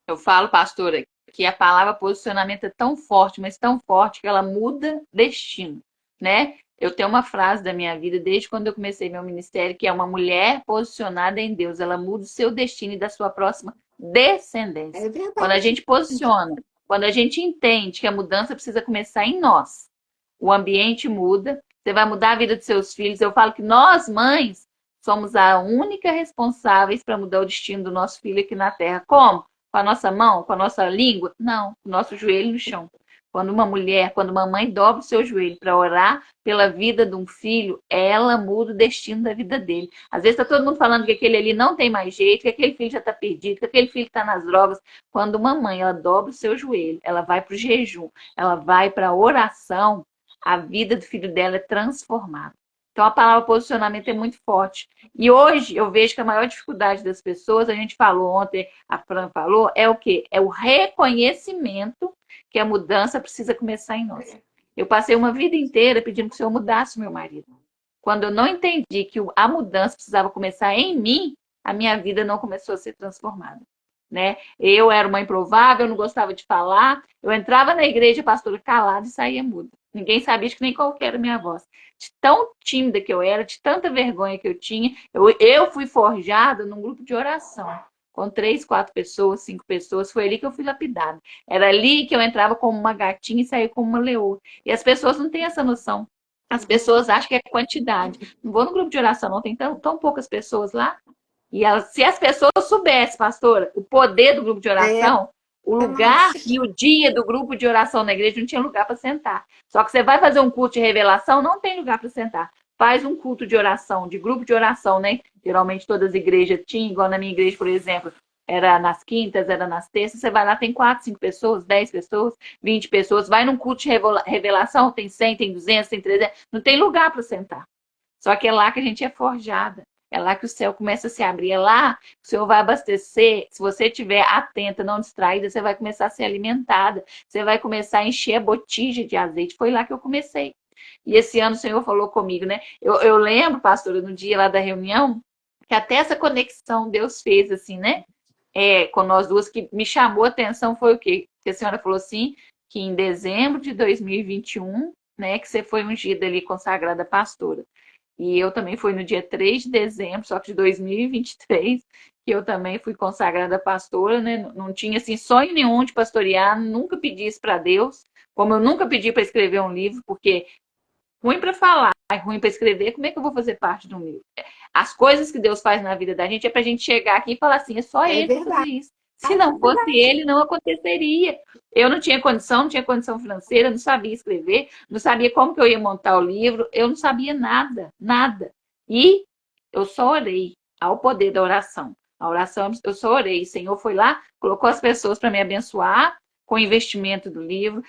Eu falo, pastora, que a palavra posicionamento é tão forte, mas tão forte que ela muda destino, né? Eu tenho uma frase da minha vida desde quando eu comecei meu ministério, que é uma mulher posicionada em Deus, ela muda o seu destino e da sua próxima descendência. É Quando a verdade. gente posiciona, quando a gente entende que a mudança precisa começar em nós, o ambiente muda, você vai mudar a vida dos seus filhos. Eu falo que nós, mães, somos a única responsáveis para mudar o destino do nosso filho aqui na Terra. Como? Com a nossa mão, com a nossa língua? Não, com o nosso joelho no chão. Quando uma mulher, quando uma mãe dobra o seu joelho para orar pela vida de um filho, ela muda o destino da vida dele. Às vezes está todo mundo falando que aquele ali não tem mais jeito, que aquele filho já está perdido, que aquele filho está nas drogas. Quando uma mãe, ela dobra o seu joelho, ela vai para o jejum, ela vai para a oração, a vida do filho dela é transformada. Então a palavra posicionamento é muito forte. E hoje eu vejo que a maior dificuldade das pessoas, a gente falou ontem, a Fran falou, é o quê? É o reconhecimento que a mudança precisa começar em nós. Eu passei uma vida inteira pedindo que o Senhor mudasse o meu marido. Quando eu não entendi que a mudança precisava começar em mim, a minha vida não começou a ser transformada. Né? Eu era uma improvável, eu não gostava de falar, eu entrava na igreja, pastora, calada e saía muda. Ninguém sabia de nem qual era a minha voz. De tão tímida que eu era, de tanta vergonha que eu tinha, eu fui forjada num grupo de oração, com 3, 4 pessoas, 5 pessoas, foi ali que eu fui lapidada. Era ali que eu entrava como uma gatinha e saía como uma leoa. E as pessoas não têm essa noção. As pessoas acham que é quantidade. Não vou no grupo de oração, não tem tão poucas pessoas lá. E se as pessoas soubessem, pastora, o poder do grupo de É, oração, o lugar nossa. e o dia do grupo de oração na igreja não tinha lugar para sentar. Só que você vai fazer um culto de revelação, não tem lugar para sentar. Faz um culto de oração, de grupo de oração, né? Geralmente todas as igrejas tinham, igual na minha igreja, por exemplo, era nas quintas, era nas terças. Você vai lá, tem 4, 5 pessoas, 10 pessoas, 20 pessoas. Vai num culto de revelação, tem 100, tem 200, tem 300. Não tem lugar para sentar. Só que é lá que a gente é forjada. É lá que o céu começa a se abrir. É lá que o Senhor vai abastecer. Se você estiver atenta, não distraída, você vai começar a ser alimentada. Você vai começar a encher a botija de azeite. Foi lá que eu comecei. E esse ano o Senhor falou comigo, né? Eu lembro, pastora, no dia lá da reunião, que até essa conexão Deus fez, assim, né? Com nós duas, que me chamou a atenção foi o quê? Que a senhora falou assim, que em dezembro de 2021, né, que você foi ungida ali, consagrada pastora. E eu também fui no dia 3 de dezembro, só que de 2023, que eu também fui consagrada pastora, né? Não tinha assim sonho nenhum de pastorear, nunca pedi isso para Deus, como eu nunca pedi para escrever um livro, porque ruim para falar, ruim para escrever, como é que eu vou fazer parte de um livro? As coisas que Deus faz na vida da gente é para a gente chegar aqui e falar assim, é só É Ele para fazer verdade, isso. Se é não fosse verdade. Ele, não aconteceria. Eu não tinha condição, não tinha condição financeira, não sabia escrever, não sabia como que eu ia montar o livro, eu não sabia nada, nada. E eu só orei ao poder da oração. A oração, eu só orei. O Senhor foi lá, colocou as pessoas para me abençoar com o investimento do livro,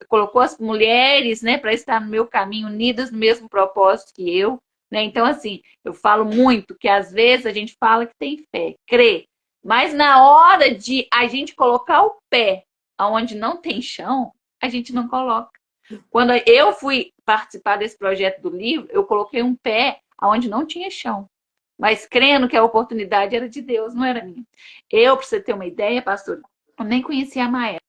colocou as mulheres, né, para estar no meu caminho, unidas no mesmo propósito que eu, né? Então, assim, eu falo muito que às vezes a gente fala que tem fé, crê, mas na hora de a gente colocar o pé aonde não tem chão, a gente não coloca. Quando eu fui participar desse projeto do livro, eu coloquei um pé aonde não tinha chão, mas crendo que a oportunidade era de Deus, não era minha. Eu, para você ter uma ideia, pastor, eu nem conhecia a Maeva,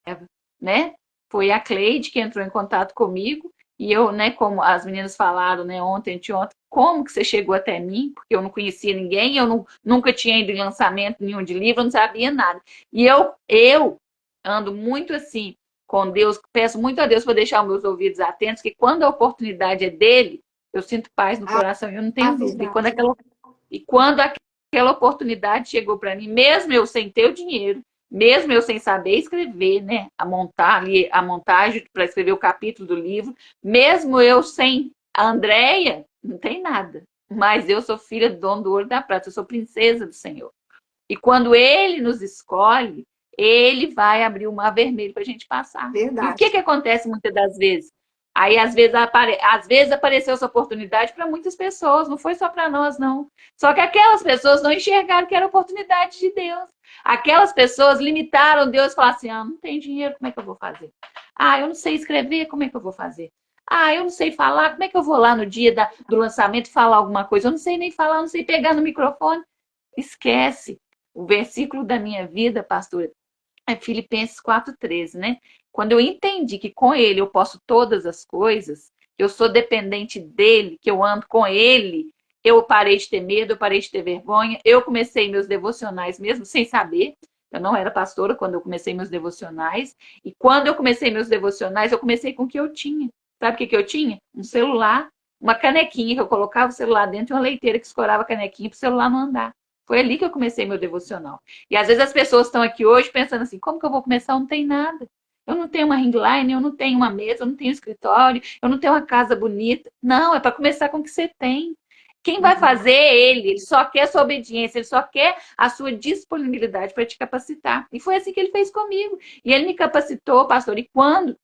né? Foi a Cleide que entrou em contato comigo e eu, né, como as meninas falaram, né, ontem, anteontem, como que você chegou até mim? Porque eu não conhecia ninguém, nunca tinha ido em lançamento nenhum de livro, eu não sabia nada. E eu ando muito assim com Deus, peço muito a Deus para deixar os meus ouvidos atentos, que quando a oportunidade é dele, eu sinto paz no coração e eu não A tenho dúvida. verdade. E quando aquela oportunidade chegou para mim, mesmo eu sem ter o dinheiro, mesmo eu sem saber escrever, né, a montar ali a montagem para escrever o capítulo do livro, mesmo eu sem a Andréia, não tem nada. Mas eu sou filha do dono do ouro e da prata, eu sou princesa do Senhor. E quando ele nos escolhe, ele vai abrir o mar vermelho para a gente passar. E o que, Verdade. que acontece muitas das vezes? Aí, às vezes apareceu essa oportunidade para muitas pessoas, não foi só para nós, não. Só que aquelas pessoas não enxergaram que era oportunidade de Deus. Aquelas pessoas limitaram Deus e falaram assim: ah, não tem dinheiro, como é que eu vou fazer? Ah, eu não sei escrever, como é que eu vou fazer? Ah, eu não sei falar, como é que eu vou lá no dia do lançamento falar alguma coisa? Eu não sei nem falar, eu não sei pegar no microfone. Esquece. O versículo da minha vida, pastor, é Filipenses 4,13, né? Quando eu entendi que com ele eu posso todas as coisas, que eu sou dependente dele, que eu ando com ele, eu parei de ter medo, eu parei de ter vergonha. Eu comecei meus devocionais mesmo sem saber. Eu não era pastora quando eu comecei meus devocionais. E quando eu comecei meus devocionais, eu comecei com o que eu tinha. Sabe o que eu tinha? Um celular, uma canequinha que eu colocava o celular dentro e uma leiteira que escorava a canequinha para o celular não andar. Foi ali que eu comecei meu devocional. E às vezes as pessoas estão aqui hoje pensando assim: como que eu vou começar? Eu não tenho nada. Eu não tenho uma ring line, eu não tenho uma mesa, eu não tenho um escritório, eu não tenho uma casa bonita. Não, é para começar com o que você tem. Quem vai fazer é ele só quer a sua obediência, ele só quer a sua disponibilidade para te capacitar. E foi assim que ele fez comigo. E ele me capacitou, pastor. E quando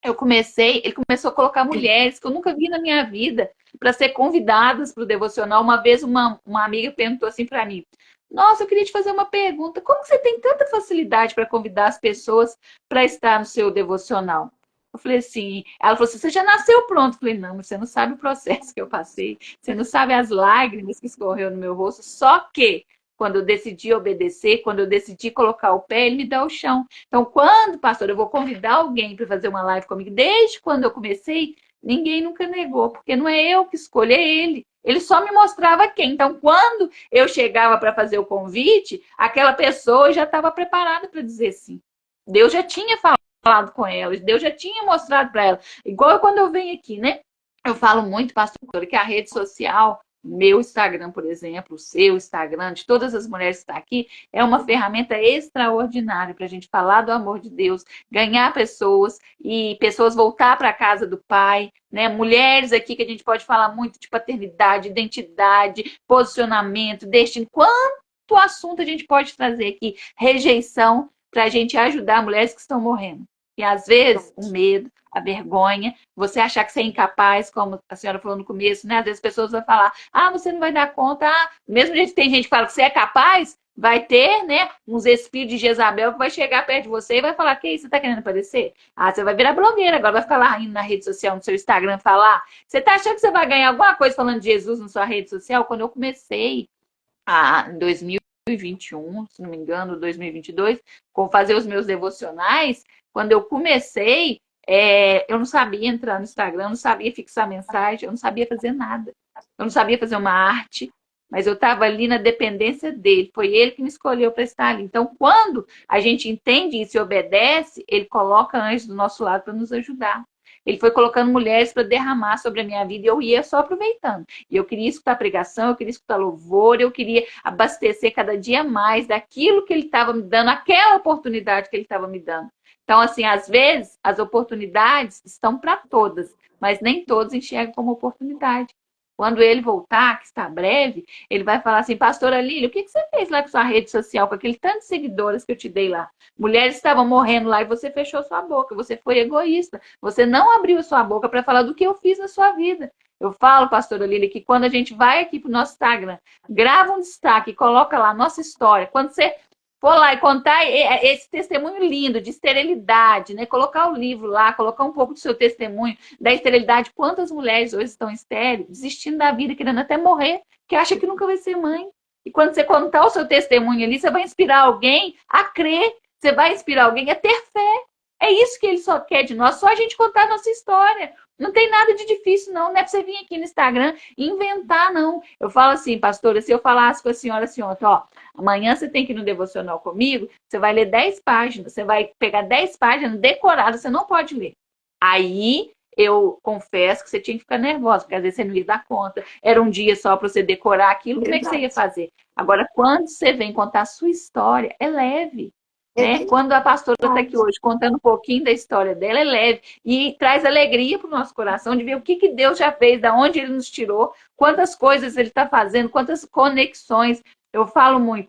ele começou a colocar mulheres que eu nunca vi na minha vida para ser convidadas para o devocional. Uma vez uma amiga perguntou assim para mim: nossa, eu queria te fazer uma pergunta. Como que você tem tanta facilidade para convidar as pessoas para estar no seu devocional? Eu falei assim, ela falou assim: você já nasceu pronto. Eu falei: não, você não sabe o processo que eu passei, você não sabe as lágrimas que escorreu no meu rosto. Só que quando eu decidi obedecer, quando eu decidi colocar o pé, ele me dá o chão. Então, quando, pastor, eu vou convidar alguém para fazer uma live comigo, desde quando eu comecei, ninguém nunca negou, porque não é eu que escolho, é ele. Ele só me mostrava quem. Então, quando eu chegava para fazer o convite, aquela pessoa já estava preparada para dizer sim. Deus já tinha falado com ela, Deus já tinha mostrado para ela. Igual quando eu venho aqui, né? Eu falo muito, pastor, que a rede social, meu Instagram, por exemplo, o seu Instagram, de todas as mulheres que estão aqui, é uma ferramenta extraordinária para a gente falar do amor de Deus, ganhar pessoas e pessoas voltar para a casa do Pai, né? Mulheres aqui que a gente pode falar muito de paternidade, identidade, posicionamento, destino. Quanto assunto a gente pode trazer aqui? Rejeição para a gente ajudar mulheres que estão morrendo. E às vezes o medo, a vergonha, você achar que você é incapaz, como a senhora falou no começo, né? Às vezes as pessoas vão falar: ah, você não vai dar conta. Ah, mesmo que tem gente que fala que você é capaz, vai ter, né, uns espíritos de Jezabel que vai chegar perto de você e vai falar: que isso, você tá querendo aparecer? Ah, você vai virar blogueira, agora vai ficar lá indo na rede social, no seu Instagram, falar. Você tá achando que você vai ganhar alguma coisa falando de Jesus na sua rede social? Quando eu comecei em 2021, se não me engano, 2022, com fazer os meus devocionais, quando eu comecei, eu não sabia entrar no Instagram, eu não sabia fixar mensagem, eu não sabia fazer nada. Eu não sabia fazer uma arte, mas eu estava ali na dependência dele. Foi ele que me escolheu para estar ali. Então, quando a gente entende isso e obedece, ele coloca anjos do nosso lado para nos ajudar. Ele foi colocando mulheres para derramar sobre a minha vida e eu ia só aproveitando. E eu queria escutar pregação, eu queria escutar louvor, eu queria abastecer cada dia mais daquilo que ele estava me dando, aquela oportunidade que ele estava me dando. Então, assim, às vezes, as oportunidades estão para todas, mas nem todos enxergam como oportunidade. Quando ele voltar, que está breve, ele vai falar assim: pastora Lília, o que você fez lá com sua rede social, com aquele tanto de seguidores que eu te dei lá? Mulheres estavam morrendo lá e você fechou sua boca, você foi egoísta, você não abriu sua boca para falar do que eu fiz na sua vida. Eu falo, pastora Lília, que quando a gente vai aqui para o nosso Instagram, grava um destaque, coloca lá a nossa história. Quando você for lá e contar esse testemunho lindo de esterilidade, né? Colocar o livro lá, colocar um pouco do seu testemunho da esterilidade. Quantas mulheres hoje estão estéreis, desistindo da vida, querendo até morrer, que acha que nunca vai ser mãe. E quando você contar o seu testemunho ali, você vai inspirar alguém a crer, você vai inspirar alguém a ter fé. É isso que ele só quer de nós, só a gente contar a nossa história. Não tem nada de difícil, não. Não é pra você vir aqui no Instagram e inventar, não. Eu falo assim, pastora, se eu falasse com a senhora assim, ó, amanhã você tem que ir no devocional comigo, você vai ler 10 páginas, você vai pegar 10 páginas decoradas, você não pode ler. Aí eu confesso que você tinha que ficar nervosa, porque às vezes você não ia dar conta. Era um dia só para você decorar aquilo, como é que você ia fazer? Agora, quando você vem contar a sua história, é leve. Né? Quando a pastora está aqui hoje contando um pouquinho da história dela, é leve e traz alegria para o nosso coração de ver o que Deus já fez, da onde Ele nos tirou, quantas coisas Ele está fazendo, quantas conexões. Eu falo muito,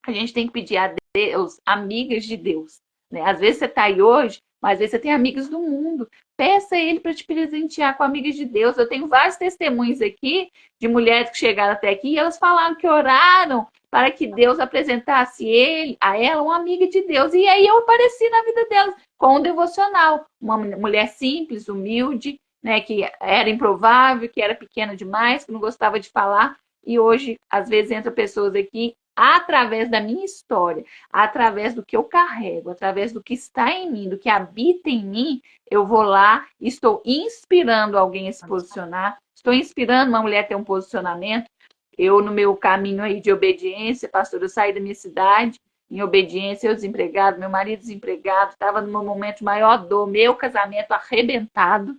a gente tem que pedir a Deus, amigas de Deus. Né? Às vezes você está aí hoje, mas às vezes você tem amigos do mundo. peça ele para te presentear com amigas de Deus. Eu tenho vários testemunhos aqui de mulheres que chegaram até aqui e elas falaram que oraram para que Deus apresentasse a ela uma amiga de Deus. E aí eu apareci na vida delas com um devocional. Uma mulher simples, humilde, né, que era improvável, que era pequena demais, que não gostava de falar. E hoje, às vezes, entram pessoas aqui através da minha história, através do que eu carrego, através do que está em mim, do que habita em mim, eu vou lá e estou inspirando alguém a se posicionar, estou inspirando uma mulher a ter um posicionamento. Eu, no meu caminho aí de obediência, pastor, eu saí da minha cidade em obediência, eu desempregado, meu marido desempregado, estava no meu momento de maior dor, meu casamento arrebentado,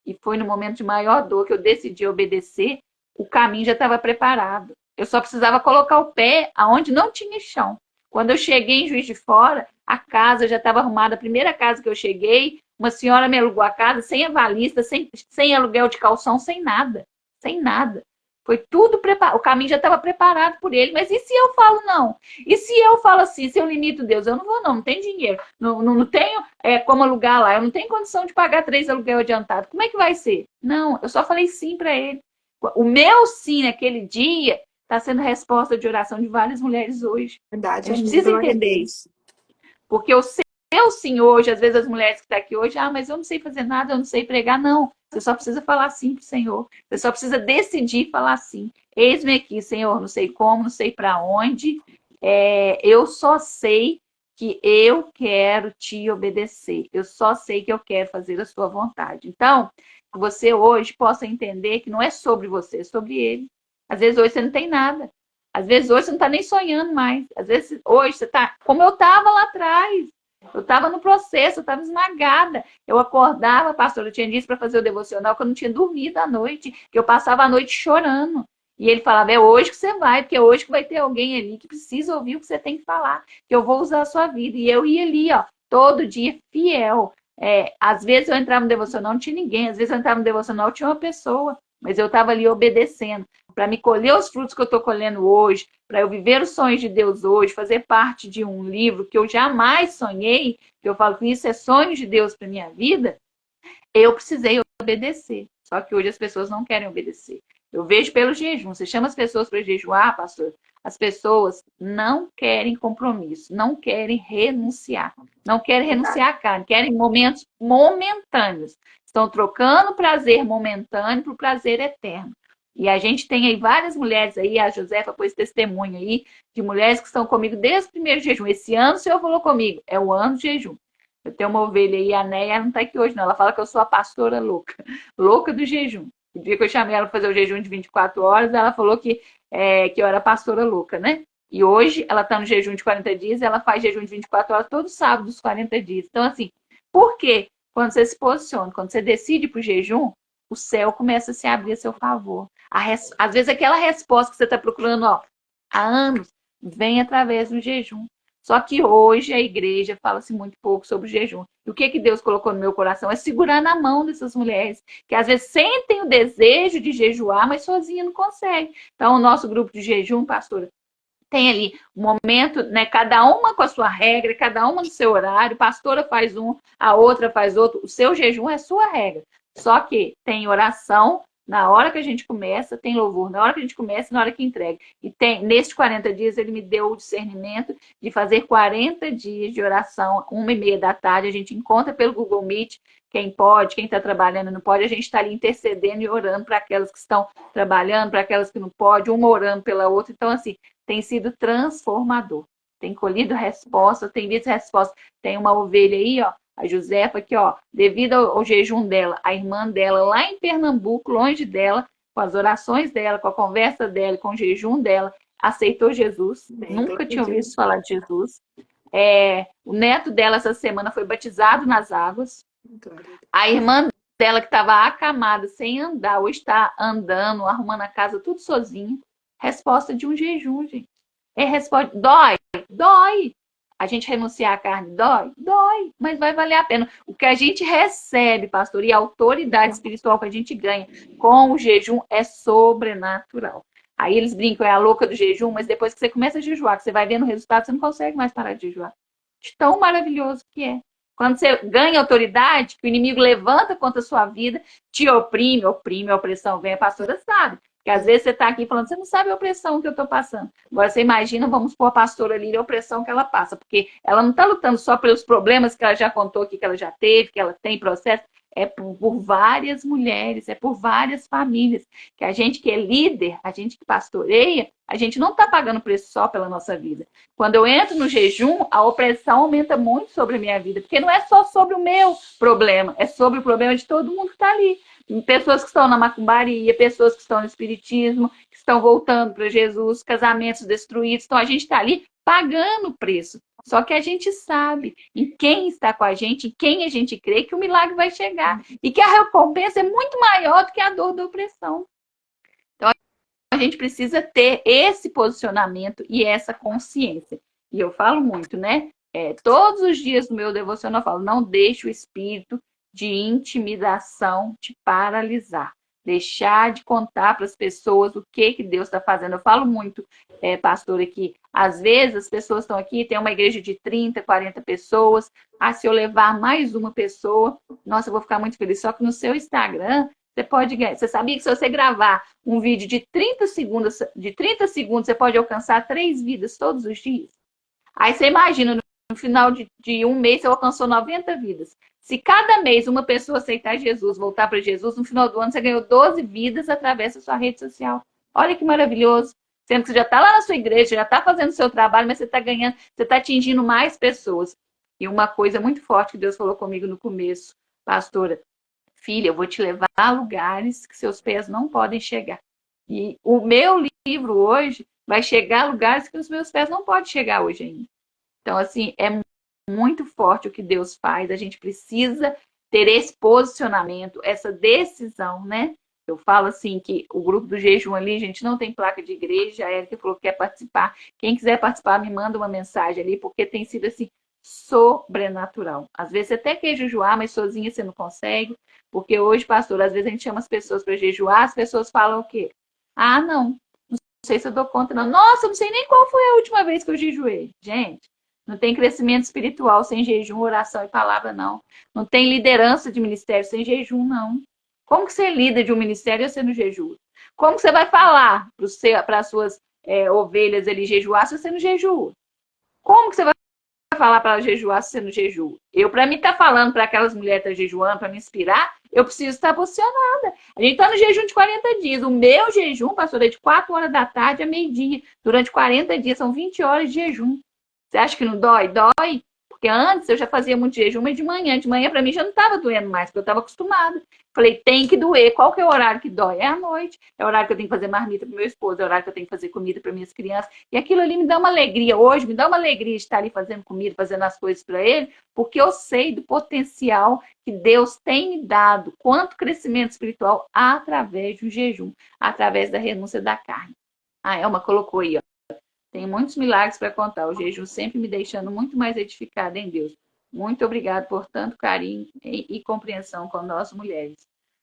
e foi no momento de maior dor que eu decidi obedecer, o caminho já estava preparado. Eu só precisava colocar o pé aonde não tinha chão. Quando eu cheguei em Juiz de Fora, a casa já estava arrumada. A primeira casa que eu cheguei, uma senhora me alugou a casa sem avalista, sem aluguel de calção, sem nada. Sem nada. Foi tudo preparado. O caminho já estava preparado por ele. Mas e se eu falo não? E se eu falo assim, se eu limito Deus? Eu não vou não tenho dinheiro. Não tenho como alugar lá. Eu não tenho condição de pagar 3 aluguel adiantado. Como é que vai ser? Não, eu só falei sim para ele. O meu sim naquele dia está sendo resposta de oração de várias mulheres hoje. Verdade, A gente precisa entender isso. Porque o seu sim hoje, às vezes as mulheres que estão aqui hoje, mas eu não sei fazer nada, eu não sei pregar. Não, você só precisa falar sim para o Senhor. Você só precisa decidir falar sim. Eis-me aqui, Senhor, não sei como, não sei para onde. Eu só sei que eu quero te obedecer. Eu só sei que eu quero fazer a sua vontade. Então, que você hoje possa entender que não é sobre você, é sobre ele. Às vezes hoje você não tem nada. Às vezes hoje você não está nem sonhando mais. Às vezes hoje você está como eu estava lá atrás. Eu estava no processo, eu estava esmagada. Eu acordava, pastor, eu tinha dito para fazer o devocional que eu não tinha dormido à noite, que eu passava a noite chorando. E ele falava, é hoje que você vai, porque é hoje que vai ter alguém ali que precisa ouvir o que você tem que falar, que eu vou usar a sua vida. E eu ia ali, ó, todo dia, fiel. Às vezes eu entrava no devocional, não tinha ninguém. Às vezes eu entrava no devocional, tinha uma pessoa. Mas eu estava ali obedecendo, para me colher os frutos que eu estou colhendo hoje, para eu viver os sonhos de Deus hoje, fazer parte de um livro que eu jamais sonhei, que eu falo que isso é sonho de Deus para minha vida, eu precisei obedecer. Só que hoje as pessoas não querem obedecer. Eu vejo pelo jejum. Você chama as pessoas para jejuar, pastor? As pessoas não querem compromisso, não querem renunciar. Não querem renunciar à carne, querem momentos momentâneos. Estão trocando o prazer momentâneo para o prazer eterno. E a gente tem aí várias mulheres aí, a Josefa pôs testemunho aí, de mulheres que estão comigo desde o primeiro jejum. Esse ano o Senhor falou comigo, é o ano de jejum. Eu tenho uma ovelha aí, a Neia, não está aqui hoje não. Ela fala que eu sou a pastora louca, louca do jejum. O dia que eu chamei ela para fazer o jejum de 24 horas, ela falou que eu era pastora louca, né? E hoje ela está no jejum de 40 dias, ela faz jejum de 24 horas todo sábado dos 40 dias. Então, assim, por quê? Quando você se posiciona, quando você decide para o jejum, o céu começa a se abrir a seu favor. Às vezes aquela resposta que você está procurando há anos vem através do jejum. Só que hoje a igreja fala-se muito pouco sobre o jejum. E o que Deus colocou no meu coração é segurar na mão dessas mulheres, que às vezes sentem o desejo de jejuar, mas sozinha não consegue. Então, o nosso grupo de jejum, pastora, tem ali um momento, né? Cada uma com a sua regra, cada uma no seu horário, a pastora faz um, a outra faz outro. O seu jejum é sua regra. Só que tem oração na hora que a gente começa, tem louvor na hora que a gente começa e na hora que entrega. E nesses 40 dias ele me deu o discernimento de fazer 40 dias de oração, 1h30 da tarde. A gente encontra pelo Google Meet, quem pode, quem está trabalhando não pode, a gente está ali intercedendo e orando para aquelas que estão trabalhando, para aquelas que não podem, uma orando pela outra. Então, assim, tem sido transformador. Tem colhido resposta, tem visto resposta. Tem uma ovelha aí, ó, a Josefa, aqui, ó, devido ao jejum dela, a irmã dela lá em Pernambuco, longe dela, com as orações dela, com a conversa dela, com o jejum dela, aceitou Jesus. Nunca tinha ouvido falar de Jesus. O neto dela essa semana foi batizado nas águas. A irmã dela que estava acamada, sem andar, hoje está andando, arrumando a casa tudo sozinho. Resposta de um jejum, gente. Resposta, dói. A gente renunciar à carne dói, mas vai valer a pena. O que a gente recebe, pastor, e a autoridade espiritual que a gente ganha com o jejum é sobrenatural. Aí eles brincam, é a louca do jejum, mas depois que você começa a jejuar, que você vai vendo o resultado, você não consegue mais parar de jejuar. De tão maravilhoso que é. Quando você ganha autoridade, que o inimigo levanta contra a sua vida, te oprime, a opressão vem, a pastora sabe. Porque às vezes você está aqui falando, você não sabe a opressão que eu estou passando. Agora você imagina, vamos pôr a pastora ali, a opressão que ela passa. Porque ela não está lutando só pelos problemas que ela já contou aqui, que ela já teve, que ela tem processo. É por várias mulheres, é por várias famílias. Que a gente que é líder, a gente que pastoreia, a gente não está pagando preço só pela nossa vida. Quando eu entro no jejum, a opressão aumenta muito sobre a minha vida. Porque não é só sobre o meu problema, é sobre o problema de todo mundo que está ali. Pessoas que estão na macumbaria, pessoas que estão no espiritismo, que estão voltando para Jesus, casamentos destruídos. Então a gente está ali pagando o preço. Só que a gente sabe em quem está com a gente, em quem a gente crê que o milagre vai chegar. E que a recompensa é muito maior do que a dor da opressão. Então a gente precisa ter esse posicionamento e essa consciência. E eu falo muito, né? Todos os dias no meu devocional eu falo, não deixe o espírito de intimidação te paralisar. Deixar de contar para as pessoas o que Deus está fazendo. Eu falo muito, pastor, aqui. Às vezes as pessoas estão aqui, tem uma igreja de 30, 40 pessoas. Se eu levar mais uma pessoa, nossa, eu vou ficar muito feliz. Só que no seu Instagram, você pode ganhar. Você sabia que se você gravar um vídeo de 30 segundos, você pode alcançar 3 vidas todos os dias? Aí você imagina, no final de um mês, você alcançou 90 vidas. Se cada mês uma pessoa aceitar Jesus, voltar para Jesus, no final do ano você ganhou 12 vidas através da sua rede social. Olha que maravilhoso. Sendo que você já está lá na sua igreja, já está fazendo o seu trabalho, mas você está ganhando, você está atingindo mais pessoas. E uma coisa muito forte que Deus falou comigo no começo, pastora, filha, eu vou te levar a lugares que seus pés não podem chegar. E o meu livro hoje vai chegar a lugares que os meus pés não podem chegar hoje ainda. Então, assim, é muito forte o que Deus faz. A gente precisa ter esse posicionamento, essa decisão, né? Eu falo assim que o grupo do jejum ali, gente, não tem placa de igreja. A Erika falou que quer participar. Quem quiser participar, me manda uma mensagem ali, porque tem sido assim, sobrenatural. Às vezes você até quer jejuar, mas sozinha você não consegue. Porque hoje, pastor, às vezes a gente chama as pessoas para jejuar, as pessoas falam o quê? Ah, não sei se eu dou conta, não. Nossa, eu não sei nem qual foi a última vez que eu jejuei. Gente, não tem crescimento espiritual sem jejum, oração e palavra, não. Não tem liderança de ministério sem jejum, não. Como que você lida de um ministério e você não jejua? Como que você vai falar para as suas ovelhas ele jejuar se você não jejua? Como que você vai falar para ela jejuar se você não jejua? Eu, para mim, estar falando para aquelas mulheres que estão jejuando, para me inspirar, eu preciso estar posicionada. A gente está no jejum de 40 dias. O meu jejum, pastor, é de 4 horas da tarde a meio-dia. Durante 40 dias, são 20 horas de jejum. Você acha que não dói? Dói. Porque antes eu já fazia muito jejum, mas de manhã. De manhã, para mim, já não estava doendo mais, porque eu estava acostumada. Falei, tem que doer. Qual que é o horário que dói? É à noite. É o horário que eu tenho que fazer marmita para meu esposo, é o horário que eu tenho que fazer comida para minhas crianças. E aquilo ali me dá uma alegria. Hoje, me dá uma alegria de estar ali fazendo comida, fazendo as coisas para ele, porque eu sei do potencial que Deus tem me dado, quanto crescimento espiritual através do jejum, através da renúncia da carne. A Elma colocou aí, ó. Tem muitos milagres para contar. O jejum sempre me deixando muito mais edificada em Deus. Muito obrigado por tanto carinho e compreensão com nós mulheres.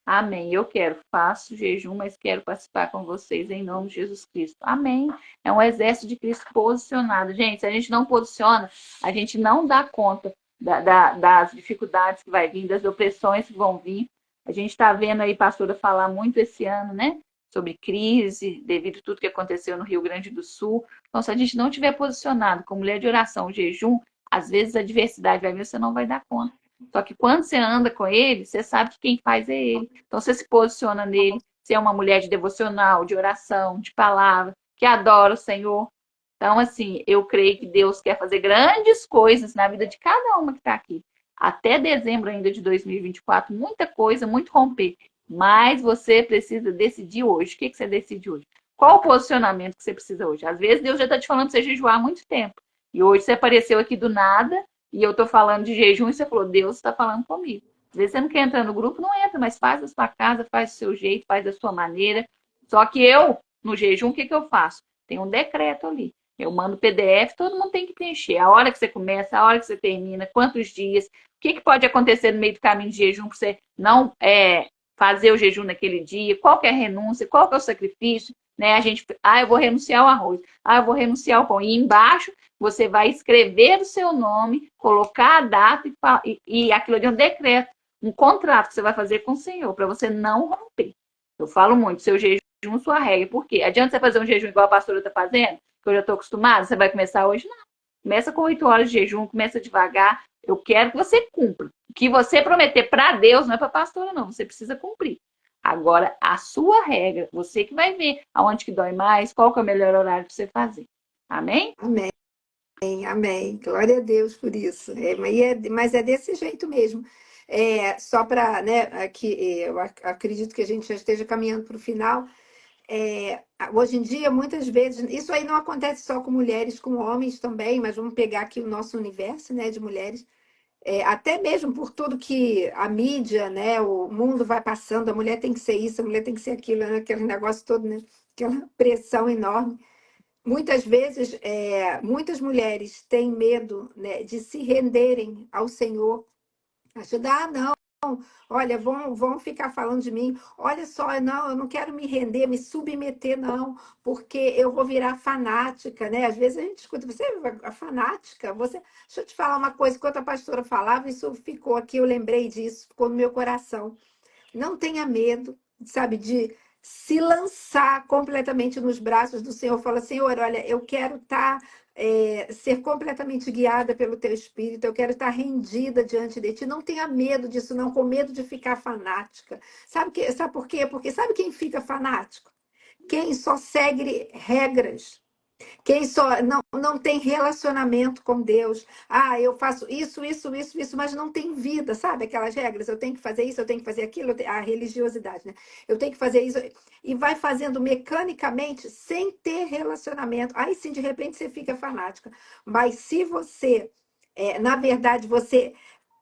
Amém. Eu faço jejum, mas quero participar com vocês em nome de Jesus Cristo. Amém. É um exército de Cristo posicionado. Gente, se a gente não posiciona, a gente não dá conta das dificuldades que vai vir, das opressões que vão vir. A gente está vendo aí, pastora, falar muito esse ano, né? Sobre crise, devido a tudo que aconteceu no Rio Grande do Sul. Então, se a gente não tiver posicionado como mulher de oração, jejum, às vezes a adversidade vai vir, você não vai dar conta. Só que quando você anda com ele, você sabe que quem faz é ele. Então, você se posiciona nele. Você é uma mulher de devocional, de oração, de palavra, que adora o Senhor. Então, assim, eu creio que Deus quer fazer grandes coisas na vida de cada uma que está aqui. Até dezembro ainda de 2024, muita coisa, muito romper. Mas você precisa decidir hoje. O que você decide hoje? Qual o posicionamento que você precisa hoje? Às vezes Deus já está te falando para você jejuar há muito tempo. E hoje você apareceu aqui do nada e eu estou falando de jejum e você falou, Deus está falando comigo. Às vezes você não quer entrar no grupo, não entra, mas faz da sua casa, faz do seu jeito, faz da sua maneira. Só que eu, no jejum, o que eu faço? Tem um decreto ali. Eu mando PDF, todo mundo tem que preencher. A hora que você começa, a hora que você termina, quantos dias, o que pode acontecer no meio do caminho de jejum para você não fazer o jejum naquele dia, qual que é a renúncia, qual que é o sacrifício. né? Eu vou renunciar ao arroz, eu vou renunciar ao pão. E embaixo você vai escrever o seu nome, colocar a data e aquilo ali é um decreto, um contrato que você vai fazer com o Senhor, para você não romper. Eu falo muito, seu jejum, sua regra. Por quê? Adianta você fazer um jejum igual a pastora está fazendo, que eu já estou acostumada? Você vai começar hoje? Não. Começa com 8 horas de jejum, começa devagar. Eu quero que você cumpra. O que você prometer para Deus não é para a pastora, não. Você precisa cumprir. Agora, a sua regra, você que vai ver aonde que dói mais, qual que é o melhor horário para você fazer. Amém? Amém, amém. Glória a Deus por isso. Mas é desse jeito mesmo. Só para, né, aqui, eu acredito que a gente já esteja caminhando para o final. Hoje em dia, muitas vezes, isso aí não acontece só com mulheres, com homens também, mas vamos pegar aqui o nosso universo, né, de mulheres. Até mesmo por tudo que a mídia, né, o mundo vai passando, a mulher tem que ser isso, a mulher tem que ser aquilo, né, aquele negócio todo, né, aquela pressão enorme. Muitas vezes, muitas mulheres têm medo, né, de se renderem ao Senhor, achando, não, olha, vão ficar falando de mim. Olha só, não, eu não quero me render, me submeter, não, porque eu vou virar fanática, né? Às vezes a gente escuta, você é fanática? Deixa eu te falar uma coisa, enquanto a pastora falava, isso ficou aqui, eu lembrei disso, ficou no meu coração. Não tenha medo, sabe, de se lançar completamente nos braços do Senhor. Fala, Senhor, olha, eu quero ser completamente guiada pelo Teu Espírito, eu quero estar rendida diante de Ti. Não tenha medo disso, não, com medo de ficar fanática. Sabe por quê? Porque sabe quem fica fanático? Quem só segue regras. Quem só não tem relacionamento com Deus. Eu faço isso, mas não tem vida, sabe? Aquelas regras, eu tenho que fazer isso, eu tenho que fazer aquilo, a religiosidade, né? Eu tenho que fazer isso, e vai fazendo mecanicamente, sem ter relacionamento. Aí sim, de repente, você fica fanática. Mas se você, na verdade, você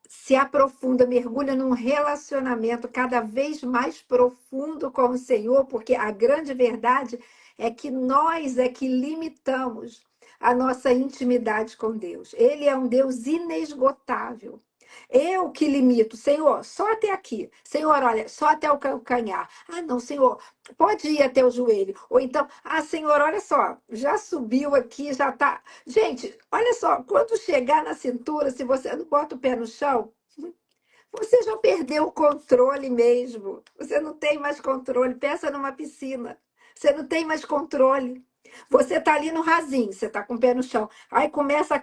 se aprofunda, mergulha num relacionamento cada vez mais profundo com o Senhor, porque a grande verdade é que nós é que limitamos a nossa intimidade com Deus. Ele é um Deus inesgotável. Eu que limito, Senhor, só até aqui. Senhor, olha, só até o calcanhar. Não, Senhor, pode ir até o joelho. Ou então, Senhor, olha só, já subiu aqui, já tá. Gente, olha só, quando chegar na cintura, se você não bota o pé no chão, você já perdeu o controle mesmo. Você não tem mais controle. Pensa numa piscina. Você não tem mais controle. Você está ali no rasinho, você está com o pé no chão. Aí começa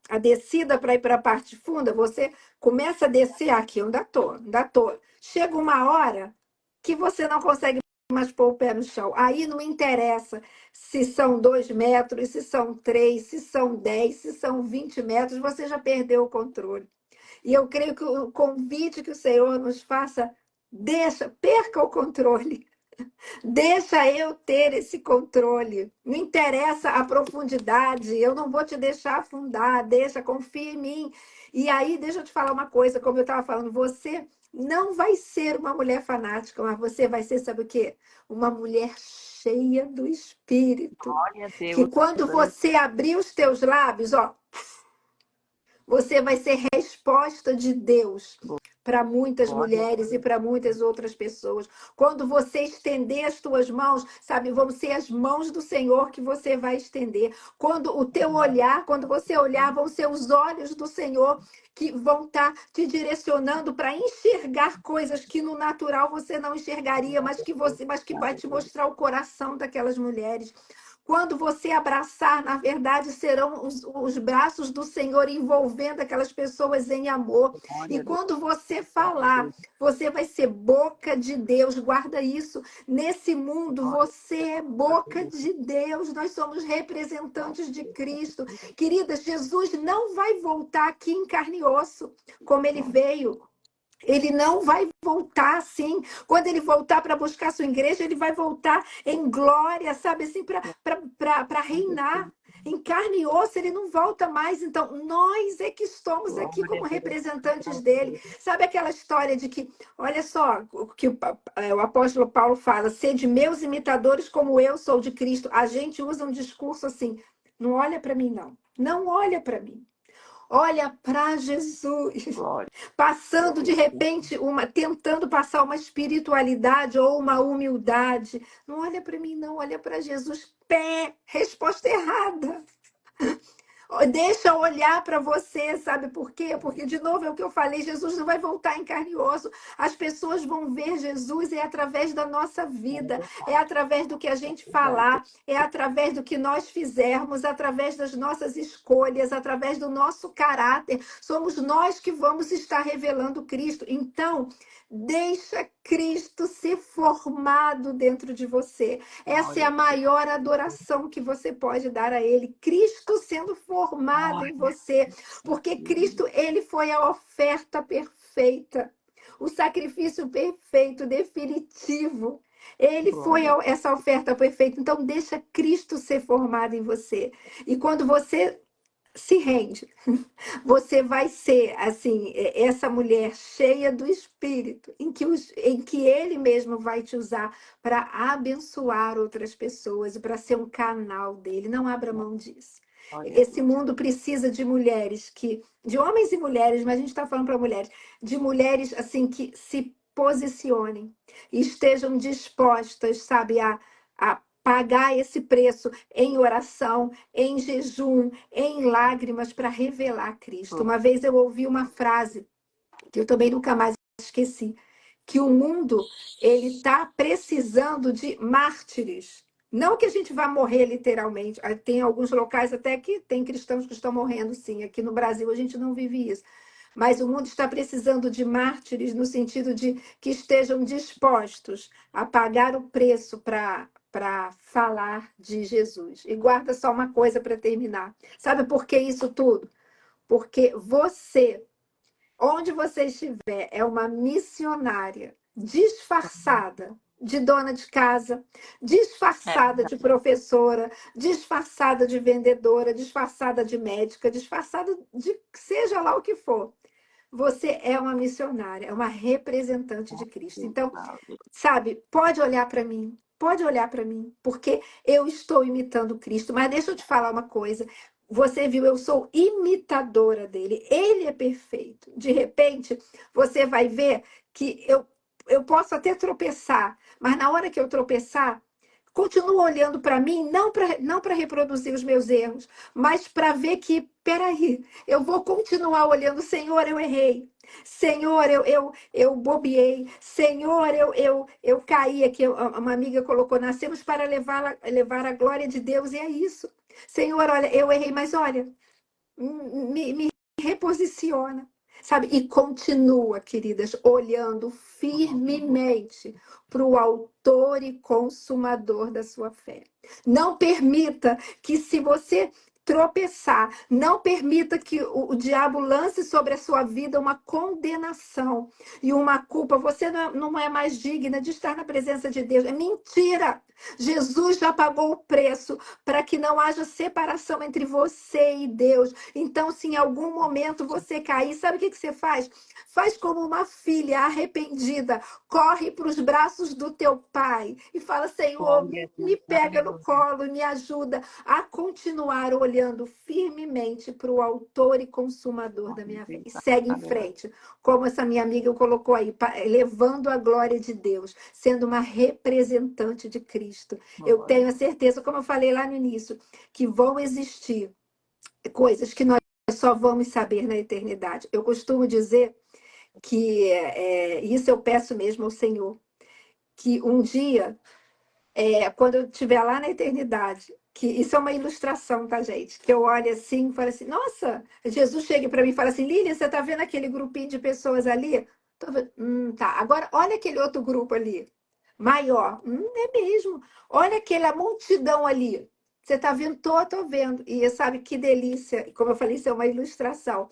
a descida para ir para a parte funda, você começa a descer aqui, eu ainda tô. Chega uma hora que você não consegue mais pôr o pé no chão. Aí não interessa se são 2 metros, se são 3, se são 10, se são 20 metros, você já perdeu o controle. E eu creio que o convite que o Senhor nos faça, perca o controle. Deixa eu ter esse controle. Não interessa a profundidade, eu não vou te deixar afundar, confia em mim. E aí, deixa eu te falar uma coisa, como eu estava falando, você não vai ser uma mulher fanática, mas você vai ser, sabe o quê? Uma mulher cheia do Espírito. Glória a Que Deus. quando você abrir os teus lábios, ó, você vai ser resposta de Deus para muitas Glória a mulheres e para muitas outras pessoas. Quando você estender as tuas mãos, sabe, vão ser as mãos do Senhor que você vai estender. Quando o teu olhar, quando você olhar, vão ser os olhos do Senhor que vão estar te direcionando para enxergar coisas que no natural você não enxergaria, mas que vai te mostrar o coração daquelas mulheres. Quando você abraçar, na verdade, serão os braços do Senhor envolvendo aquelas pessoas em amor. E Glória a Deus. quando você falar, você vai ser boca de Deus. Guarda isso. Nesse mundo, você é boca de Deus. Nós somos representantes de Cristo. Queridas, Jesus não vai voltar aqui em carne e osso, como ele veio. Ele não vai voltar assim. Quando ele voltar para buscar sua igreja, ele vai voltar em glória, sabe assim, para reinar. Em carne e osso, ele não volta mais. Então, nós é que estamos aqui como representantes dele. Sabe aquela história de que, olha só, o que o apóstolo Paulo fala: sede meus imitadores como eu sou de Cristo. A gente usa um discurso assim: não olha para mim, não. Não olha para mim. Olha para Jesus, Glória. passando de repente tentando passar uma espiritualidade ou uma humildade. Não olha para mim, não, olha para Jesus. Pé, resposta errada. Deixa eu olhar para você, sabe por quê? Porque, de novo, é o que eu falei, Jesus não vai voltar em carne e osso. As pessoas vão ver Jesus é através da nossa vida, é através do que a gente falar, é através do que nós fizermos, através das nossas escolhas, através do nosso caráter. Somos nós que vamos estar revelando Cristo. Então, deixa Cristo ser formado dentro de você. Essa é a maior adoração que você pode dar a Ele. Cristo sendo formado em você. Porque Cristo, Ele foi a oferta perfeita. O sacrifício perfeito, definitivo. Ele foi essa oferta perfeita. Então, deixa Cristo ser formado em você. E quando você se rende, você vai ser assim, essa mulher cheia do Espírito, em que Ele mesmo vai te usar para abençoar outras pessoas e para ser um canal dele. Não abra mão disso. Esse mundo precisa de mulheres de homens e mulheres, mas a gente está falando para mulheres, de mulheres assim que se posicionem e estejam dispostas, sabe, a pagar esse preço em oração, em jejum, em lágrimas para revelar Cristo. Uma vez eu ouvi uma frase que eu também nunca mais esqueci, que o mundo ele está precisando de mártires. Não que a gente vá morrer literalmente. Tem alguns locais até que tem cristãos que estão morrendo, sim. Aqui no Brasil a gente não vive isso. Mas o mundo está precisando de mártires no sentido de que estejam dispostos a pagar o preço para falar de Jesus. E guarda só uma coisa para terminar. Sabe por que isso tudo? Porque você, onde você estiver, é uma missionária disfarçada de dona de casa, disfarçada de professora, disfarçada de vendedora, disfarçada de médica, disfarçada de seja lá o que for. Você é uma missionária, é uma representante de Cristo. Então, sabe, pode olhar para mim, porque eu estou imitando Cristo. Mas deixa eu te falar uma coisa. Você viu, eu sou imitadora dele. Ele é perfeito. De repente, você vai ver que eu posso até tropeçar, mas na hora que eu tropeçar, continuo olhando para mim, não para reproduzir os meus erros, mas para ver que, peraí, eu vou continuar olhando, Senhor, eu errei. Senhor, eu bobeei. Senhor, eu caí aqui. Uma amiga colocou, nascemos para levar a glória de Deus, e é isso. Senhor, olha, eu errei, mas olha, me reposiciona, sabe? E continua, queridas, olhando firmemente para o autor e consumador da sua fé. Não permita que, se você tropeçar, não permita que o diabo lance sobre a sua vida uma condenação e uma culpa. Você não é mais digna de estar na presença de Deus. É mentira! Jesus já pagou o preço para que não haja separação entre você e Deus. Então, se em algum momento você cair, sabe o que você faz? Faz como uma filha arrependida, corre para os braços do teu pai e fala: Senhor, me pega no colo e me ajuda a continuar olhando firmemente para o autor e consumador da minha fé. E segue em frente, como essa minha amiga colocou aí, levando a glória de Deus, sendo uma representante de Cristo. Eu tenho a certeza, como eu falei lá no início, que vão existir coisas que nós só vamos saber na eternidade. Eu costumo dizer que isso eu peço mesmo ao Senhor, que um dia, quando eu estiver lá na eternidade, que isso é uma ilustração, tá, gente? Que eu olho assim e falo assim, nossa, Jesus chega para mim e fala assim, Lilian, você tá vendo aquele grupinho de pessoas ali? Tô vendo. Tá. Agora, olha aquele outro grupo ali, maior. É mesmo. Olha aquela multidão ali. Você tá vendo? Tô vendo. E sabe que delícia. Como eu falei, isso é uma ilustração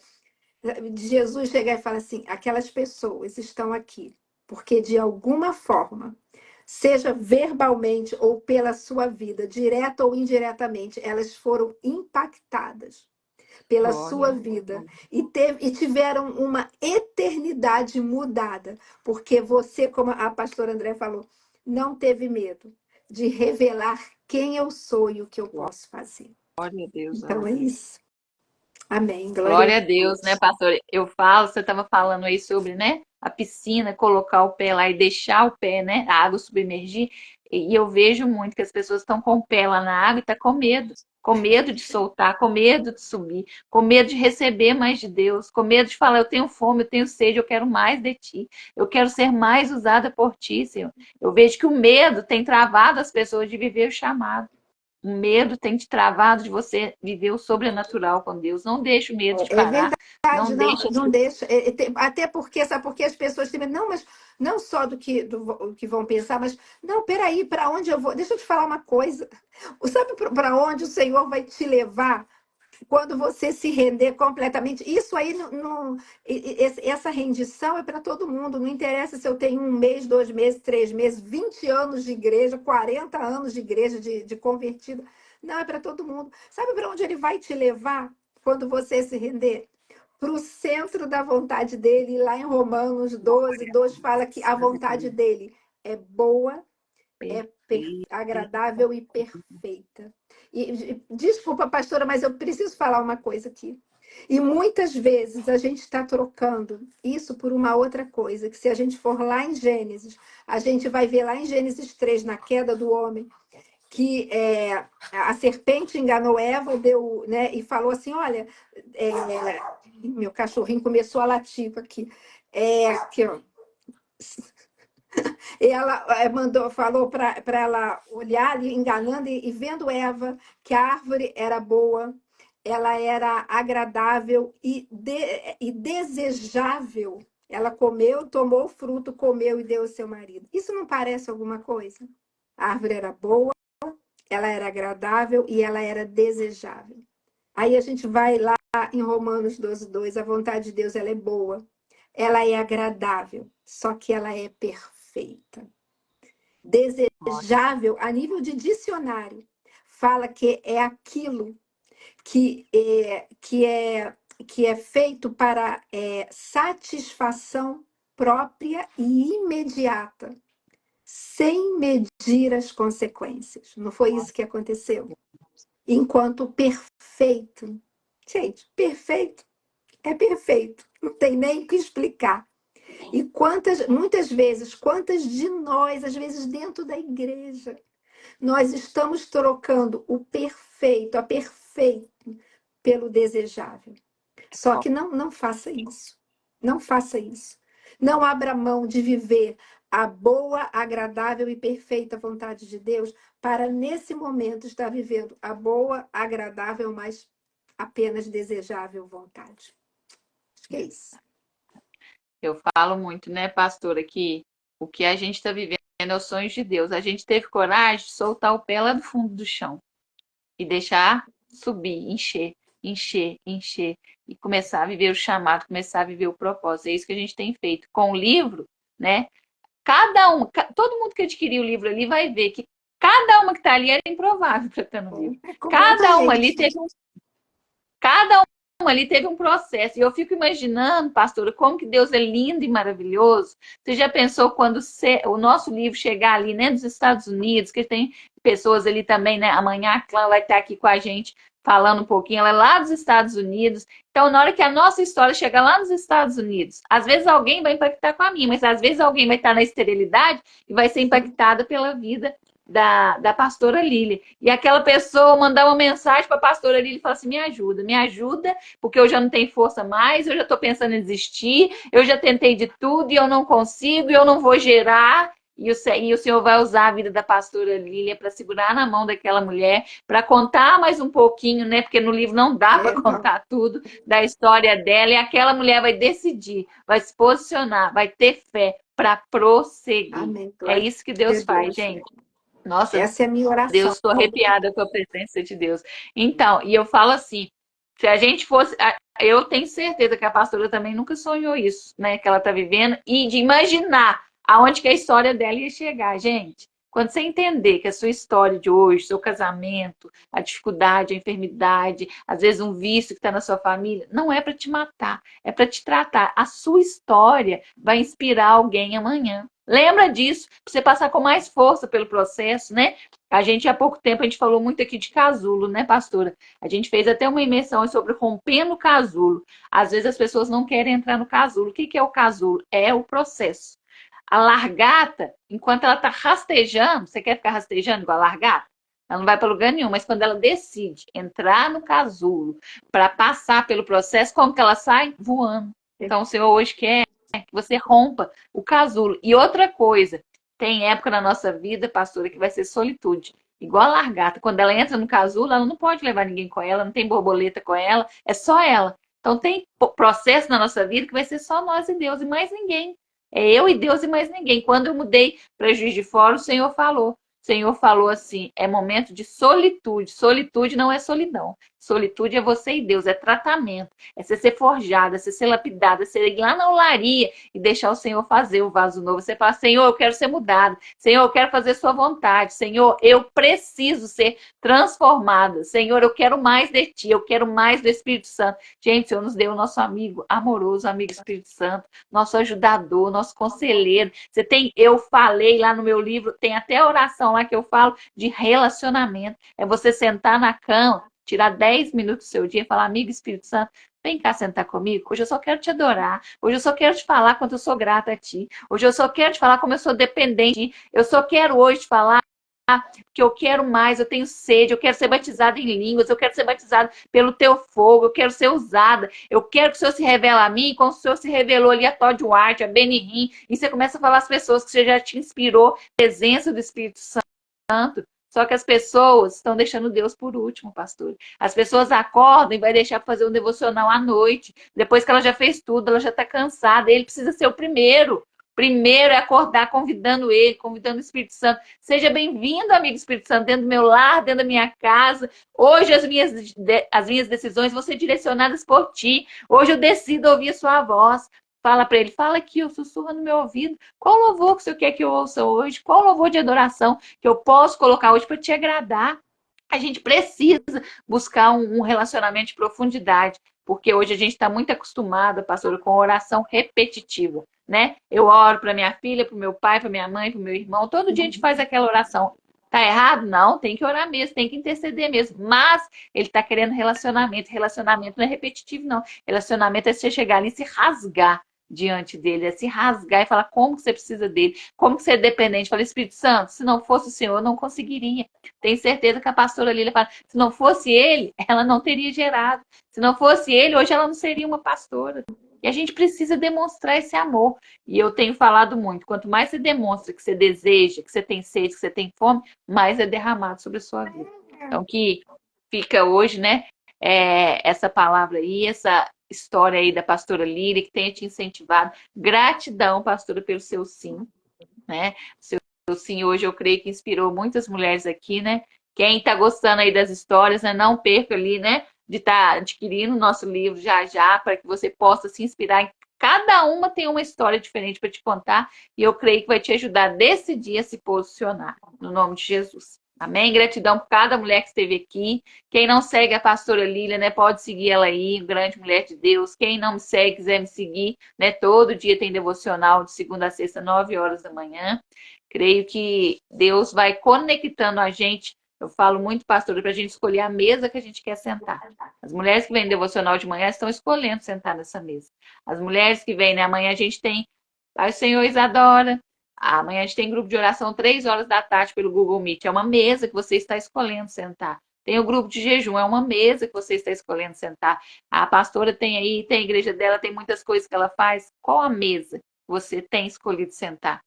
de Jesus chegar e falar assim: aquelas pessoas estão aqui porque de alguma forma, seja verbalmente ou pela sua vida, direta ou indiretamente, elas foram impactadas pela sua vida e tiveram uma eternidade mudada, porque você, como a pastora André falou, não teve medo de revelar quem eu sou e o que eu posso fazer. Glória a Deus. Então é isso. Amém. Glória a Glória a Deus, né, Deus. pastor? Eu falo, você estava falando aí sobre, né, a piscina, colocar o pé lá e deixar o pé, né, a água submergir. E eu vejo muito que as pessoas estão com o pé lá na água e tá com medo de soltar, com medo de subir, com medo de receber mais de Deus, com medo de falar, eu tenho fome, eu tenho sede, eu quero mais de ti, eu quero ser mais usada por ti, Senhor. Eu vejo que o medo tem travado as pessoas de viver o chamado. O medo tem te travado de você viver o sobrenatural com Deus. Não deixa o medo te É parar. verdade, Não não, deixa. não deixa. Até porque, sabe, porque as pessoas têm medo, não, mas não só do que vão pensar, mas não, peraí, para onde eu vou? Deixa eu te falar uma coisa. Sabe para onde o Senhor vai te levar quando você se render completamente? Isso aí, essa rendição é para todo mundo. Não interessa se eu tenho 1 mês, 2 meses, 3 meses, 20 anos de igreja, 40 anos de igreja de convertida. Não, é para todo mundo. Sabe para onde ele vai te levar quando você se render? Para o centro da vontade dele. E lá em Romanos 12, 2 fala que a vontade dele é boa, agradável e perfeita. Desculpa, pastora, mas eu preciso falar uma coisa aqui. E muitas vezes a gente está trocando isso por uma outra coisa, que se a gente for lá em Gênesis, a gente vai ver lá em Gênesis 3, na queda do homem, que a serpente enganou Eva, deu, né, e falou assim, olha, é, meu cachorrinho começou a latir aqui, aqui, ó. Ela falou para ela olhar ali, enganando e vendo Eva, que a árvore era boa, ela era agradável e desejável. Ela comeu, tomou o fruto, comeu e deu ao seu marido. Isso não parece alguma coisa? A árvore era boa, ela era agradável e ela era desejável. Aí a gente vai lá em Romanos 12, 2, a vontade de Deus ela é boa, ela é agradável, só que ela é perfeita. Desejável a nível de dicionário. Fala que é aquilo que é feito para satisfação própria e imediata, sem medir as consequências. Não foi isso que aconteceu? Enquanto perfeito. Gente, perfeito é perfeito. Não tem nem o que explicar. E muitas vezes, quantas de nós, às vezes dentro da igreja, nós estamos trocando o perfeito, a perfeito, pelo desejável. Só que não faça isso. Não faça isso. Não abra mão de viver a boa, agradável e perfeita vontade de Deus para, nesse momento, estar vivendo a boa, agradável, mas apenas desejável vontade. Acho que é isso. Eu falo muito, né, pastora, que o que a gente está vivendo é os sonhos de Deus. A gente teve coragem de soltar o pé lá do fundo do chão e deixar subir, encher, encher, encher e começar a viver o chamado, começar a viver o propósito. É isso que a gente tem feito com o livro, né? Todo mundo que adquiriu o livro ali vai ver que cada uma que está ali era improvável para estar no livro. Cada uma ali Completamente. teve Cada um ali teve um processo. E eu fico imaginando, pastora, como que Deus é lindo e maravilhoso. Você já pensou quando o nosso livro chegar ali, né, dos Estados Unidos, que tem pessoas ali também, né? Amanhã a Clã vai estar aqui com a gente falando um pouquinho, ela é lá dos Estados Unidos. Então, na hora que a nossa história chegar lá nos Estados Unidos, às vezes alguém vai impactar com a minha, mas às vezes alguém vai estar na esterilidade e vai ser impactada pela vida da pastora Lília. E aquela pessoa mandar uma mensagem para a pastora Lília e falar assim: me ajuda, porque eu já não tenho força mais, eu já estou pensando em desistir, eu já tentei de tudo e eu não consigo, eu não vou gerar. E o Senhor vai usar a vida da pastora Lília para segurar na mão daquela mulher, para contar mais um pouquinho, né? Porque no livro não dá para Não. contar tudo da história dela, e aquela mulher vai decidir, vai se posicionar, vai ter fé para prosseguir. Amém. É Glória isso que a Deus faz, Deus. gente. Nossa, Essa é a minha Deus, oração. estou arrepiada com a presença de Deus. Então, e eu falo assim, se a gente fosse, eu tenho certeza que a pastora também nunca sonhou isso, né, que ela está vivendo, e de imaginar aonde que a história dela ia chegar, gente. Quando você entender que a sua história de hoje, seu casamento, a dificuldade, a enfermidade, às vezes um vício que está na sua família, não é para te matar, é para te tratar. A sua história vai inspirar alguém amanhã. Lembra disso, para você passar com mais força pelo processo, né? A gente, há pouco tempo, a gente falou muito aqui de casulo, né, pastora? A gente fez até uma imersão sobre rompendo o casulo. Às vezes as pessoas não querem entrar no casulo. O que que é o casulo? É o processo. A largata, enquanto ela está rastejando, você quer ficar rastejando igual a largata? Ela não vai para lugar nenhum, mas quando ela decide entrar no casulo para passar pelo processo, como que ela sai? Voando. Então, o Senhor hoje quer que você rompa o casulo. E outra coisa, tem época na nossa vida, pastora, que vai ser solitude. Igual a largata. Quando ela entra no casulo, ela não pode levar ninguém com ela, não tem borboleta com ela, é só ela. Então, tem processo na nossa vida que vai ser só nós e Deus e mais ninguém. É eu e Deus e mais ninguém. Quando eu mudei para Juiz de Fora, o Senhor falou. O Senhor falou assim: é momento de solitude. Solitude não é solidão. Solitude é você e Deus, é tratamento. É você ser forjada, é você ser lapidada, é você ir lá na olaria e deixar o Senhor fazer o vaso novo. Você fala: Senhor, eu quero ser mudado. Senhor, eu quero fazer sua vontade. Senhor, eu preciso ser transformada. Senhor, eu quero mais de ti, eu quero mais do Espírito Santo. Gente, o Senhor nos deu o nosso amigo amoroso, amigo Espírito Santo, nosso ajudador, nosso conselheiro. Você tem, eu falei lá no meu livro, tem até oração lá que eu falo de relacionamento. É você sentar na cama, tirar 10 minutos do seu dia e falar: amigo Espírito Santo, vem cá sentar comigo. Hoje eu só quero te adorar. Hoje eu só quero te falar quanto eu sou grata a ti. Hoje eu só quero te falar como eu sou dependente. Eu só quero hoje te falar que eu quero mais, eu tenho sede, eu quero ser batizada em línguas, eu quero ser batizada pelo teu fogo, eu quero ser usada, eu quero que o Senhor se revele a mim, como o Senhor se revelou ali a Todd White, a Benny Hinn, e você começa a falar às pessoas que você já te inspirou, a presença do Espírito Santo. Só que as pessoas estão deixando Deus por último, pastor. As pessoas acordam e vai deixar fazer um devocional à noite. Depois que ela já fez tudo, ela já está cansada. Ele precisa ser o primeiro. Primeiro é acordar convidando ele, convidando o Espírito Santo. Seja bem-vindo, amigo Espírito Santo, dentro do meu lar, dentro da minha casa. Hoje as minhas decisões vão ser direcionadas por ti. Hoje eu decido ouvir a sua voz. Fala para ele, fala aqui, eu sussurro no meu ouvido. Qual louvor que o Senhor quer que eu ouça hoje? Qual louvor de adoração que eu posso colocar hoje para te agradar? A gente precisa buscar um relacionamento de profundidade, porque hoje a gente está muito acostumado, pastor, com oração repetitiva, né? Eu oro para minha filha, para o meu pai, para minha mãe, para o meu irmão, todo dia a gente faz aquela oração. Tá errado? Não, tem que orar mesmo, tem que interceder mesmo. Mas ele está querendo relacionamento. Relacionamento não é repetitivo, não. Relacionamento é você chegar ali e se rasgar diante dele, é se rasgar e falar como que você precisa dele, como que você é dependente. Fala, Espírito Santo, se não fosse o Senhor, eu não conseguiria. Tenho certeza que a pastora Lília fala, se não fosse ele, ela não teria gerado. Se não fosse ele, hoje ela não seria uma pastora. E a gente precisa demonstrar esse amor. E eu tenho falado muito, quanto mais você demonstra que você deseja, que você tem sede, que você tem fome, mais é derramado sobre a sua vida. Então, que fica hoje, né, essa palavra aí, essa história aí da pastora Lília, que tenha te incentivado. Gratidão, pastora, pelo seu sim, né? Seu sim hoje eu creio que inspirou muitas mulheres aqui, né? Quem está gostando aí das histórias, né? Não perca ali, né? De estar adquirindo o nosso livro já já, para que você possa se inspirar. Cada uma tem uma história diferente para te contar, e eu creio que vai te ajudar a decidir a se posicionar, no nome de Jesus. Amém? Gratidão por cada mulher que esteve aqui. Quem não segue a pastora Lília, né? Pode seguir ela aí, grande mulher de Deus. Quem não me segue, quiser me seguir, né? Todo dia tem devocional de segunda a sexta, 9 horas da manhã. Creio que Deus vai conectando a gente. Eu falo muito, pastora, para a gente escolher a mesa que a gente quer sentar. As mulheres que vêm devocional de manhã estão escolhendo sentar nessa mesa. As mulheres que vêm, né? Amanhã a gente tem Pai, Senhor Isadora. Amanhã a gente tem grupo de oração 3 horas da tarde pelo Google Meet. É uma mesa que você está escolhendo sentar. Tem o grupo de jejum, é uma mesa que você está escolhendo sentar. A pastora tem aí, tem a igreja dela, tem muitas coisas que ela faz. Qual a mesa que você tem escolhido sentar?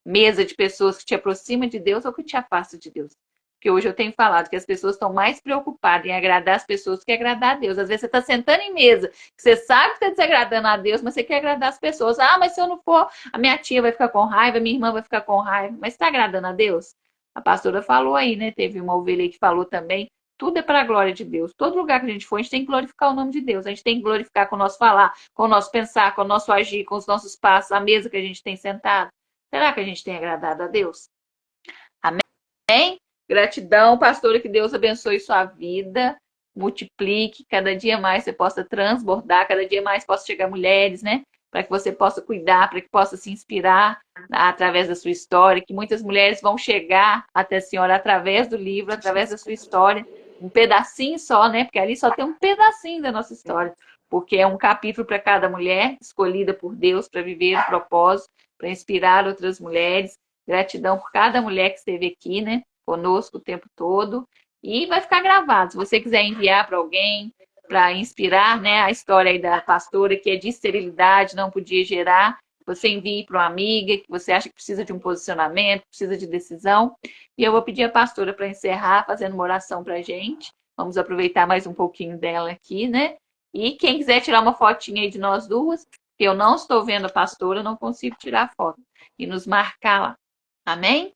Mesa de pessoas que te aproximam de Deus ou que te afastam de Deus? Porque hoje eu tenho falado que as pessoas estão mais preocupadas em agradar as pessoas do que agradar a Deus. Às vezes você está sentando em mesa, que você sabe que está desagradando a Deus, mas você quer agradar as pessoas. Ah, mas se eu não for, a minha tia vai ficar com raiva, a minha irmã vai ficar com raiva. Mas está agradando a Deus? A pastora falou aí, né? Teve uma ovelha aí que falou também. Tudo é para a glória de Deus. Todo lugar que a gente for, a gente tem que glorificar o nome de Deus. A gente tem que glorificar com o nosso falar, com o nosso pensar, com o nosso agir, com os nossos passos, a mesa que a gente tem sentado. Será que a gente tem agradado a Deus? Amém? Gratidão, pastora, que Deus abençoe sua vida, multiplique, cada dia mais você possa transbordar, cada dia mais possa chegar mulheres, né? para que você possa cuidar, para que possa se inspirar através da sua história, que muitas mulheres vão chegar até a senhora através do livro, através da sua história, um pedacinho só, né? Porque ali só tem um pedacinho da nossa história, porque é um capítulo para cada mulher, escolhida por Deus para viver o propósito, para inspirar outras mulheres. Gratidão por cada mulher que esteve aqui, né? Conosco o tempo todo. E vai ficar gravado. Se você quiser enviar para alguém, para inspirar, né, a história aí da pastora que é de esterilidade, não podia gerar, você envie para uma amiga que você acha que precisa de um posicionamento, precisa de decisão. E eu vou pedir a pastora para encerrar, fazendo uma oração para a gente. Vamos aproveitar mais um pouquinho dela aqui, né? E quem quiser tirar uma fotinha aí de nós duas, que eu não estou vendo a pastora, não consigo tirar foto. E nos marcar lá. Amém?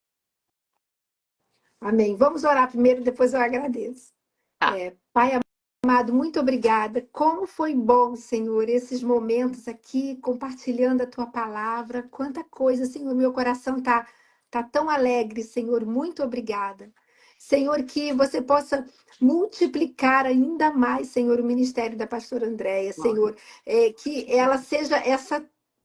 Amém. Vamos orar primeiro, depois eu agradeço. Tá. Pai amado, muito obrigada. Como foi bom, Senhor, esses momentos aqui, compartilhando a tua palavra. Quanta coisa, Senhor, meu coração tá tão alegre, Senhor. Muito obrigada. Senhor, que você possa multiplicar ainda mais, Senhor, o ministério da pastora Andréia, Senhor, que ela seja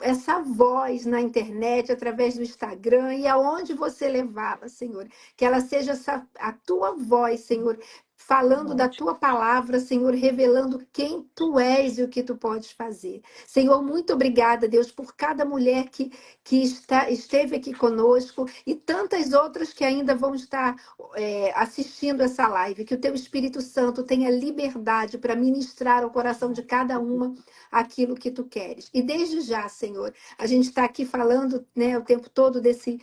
essa voz na internet, através do Instagram e aonde você levá-la, Senhor. Que ela seja a tua voz, Senhor, falando da tua palavra, Senhor, revelando quem tu és e o que tu podes fazer. Senhor, muito obrigada, Deus, por cada mulher que esteve aqui conosco e tantas outras que ainda vão estar assistindo essa live. Que o teu Espírito Santo tenha liberdade para ministrar ao coração de cada uma aquilo que tu queres. E desde já, Senhor, a gente está aqui falando, né, o tempo todo desse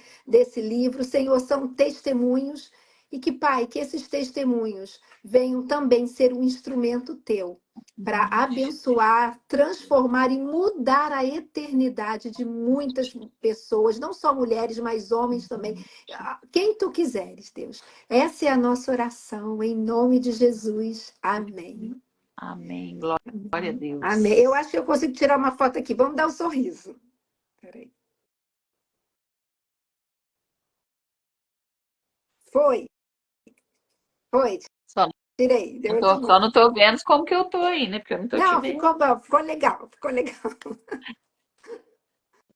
livro. Senhor, são testemunhos. E que, Pai, que esses testemunhos venham também ser um instrumento teu para abençoar, transformar e mudar a eternidade de muitas pessoas, não só mulheres, mas homens também. Quem tu quiseres, Deus. Essa é a nossa oração, em nome de Jesus. Amém. Amém. Glória a Deus. Amém. Eu acho que eu consigo tirar uma foto aqui. Vamos dar um sorriso. Peraí. Foi. Foi. Só Tirei. Deu não outro tô, só nome. não tô vendo como que eu tô aí, né? Porque eu não tô te Não, vendo. ficou bom. Ficou legal. Ficou legal.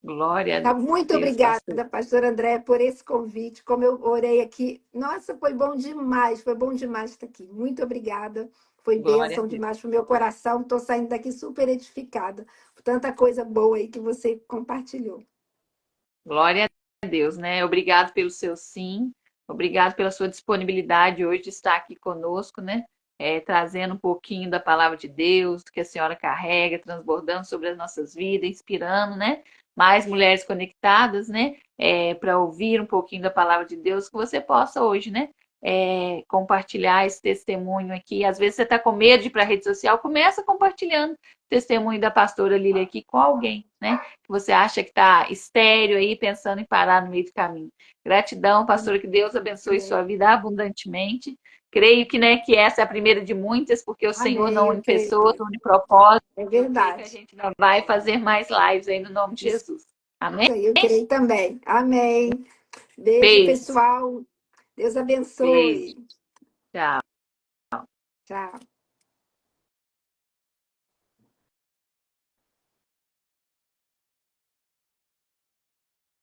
Glória a Tá, muito Deus, pastor. obrigada, pastora André, por esse convite. Como eu orei aqui, nossa, foi bom demais estar aqui. Muito obrigada, foi Glória a bênção Deus. demais para o meu coração. Estou saindo daqui super edificada por tanta coisa boa aí que você compartilhou. Glória a Deus, né? Obrigado pelo seu sim. Obrigado pela sua disponibilidade hoje de estar aqui conosco, né? Trazendo um pouquinho da palavra de Deus que a senhora carrega, transbordando sobre as nossas vidas, inspirando, né? Mais mulheres conectadas, né? Para ouvir um pouquinho da palavra de Deus, que você possa hoje, né? Compartilhar esse testemunho aqui. Às vezes você está com medo de ir para a rede social, começa compartilhando o testemunho da pastora Lília aqui com alguém, né? Que você acha que está estéreo aí, pensando em parar no meio do caminho. Gratidão, pastora, que Deus abençoe Amém. sua vida abundantemente. Creio que, né, que essa é a primeira de muitas, porque o Senhor Amém, não eu une pessoas, creio. une propósito. É Eu creio que a verdade. gente ainda vai fazer mais lives aí no nome de Isso Jesus. Amém? aí, eu creio também. Amém. Beijo, Beijo. pessoal. Deus Beijo. abençoe. Tchau. Tchau.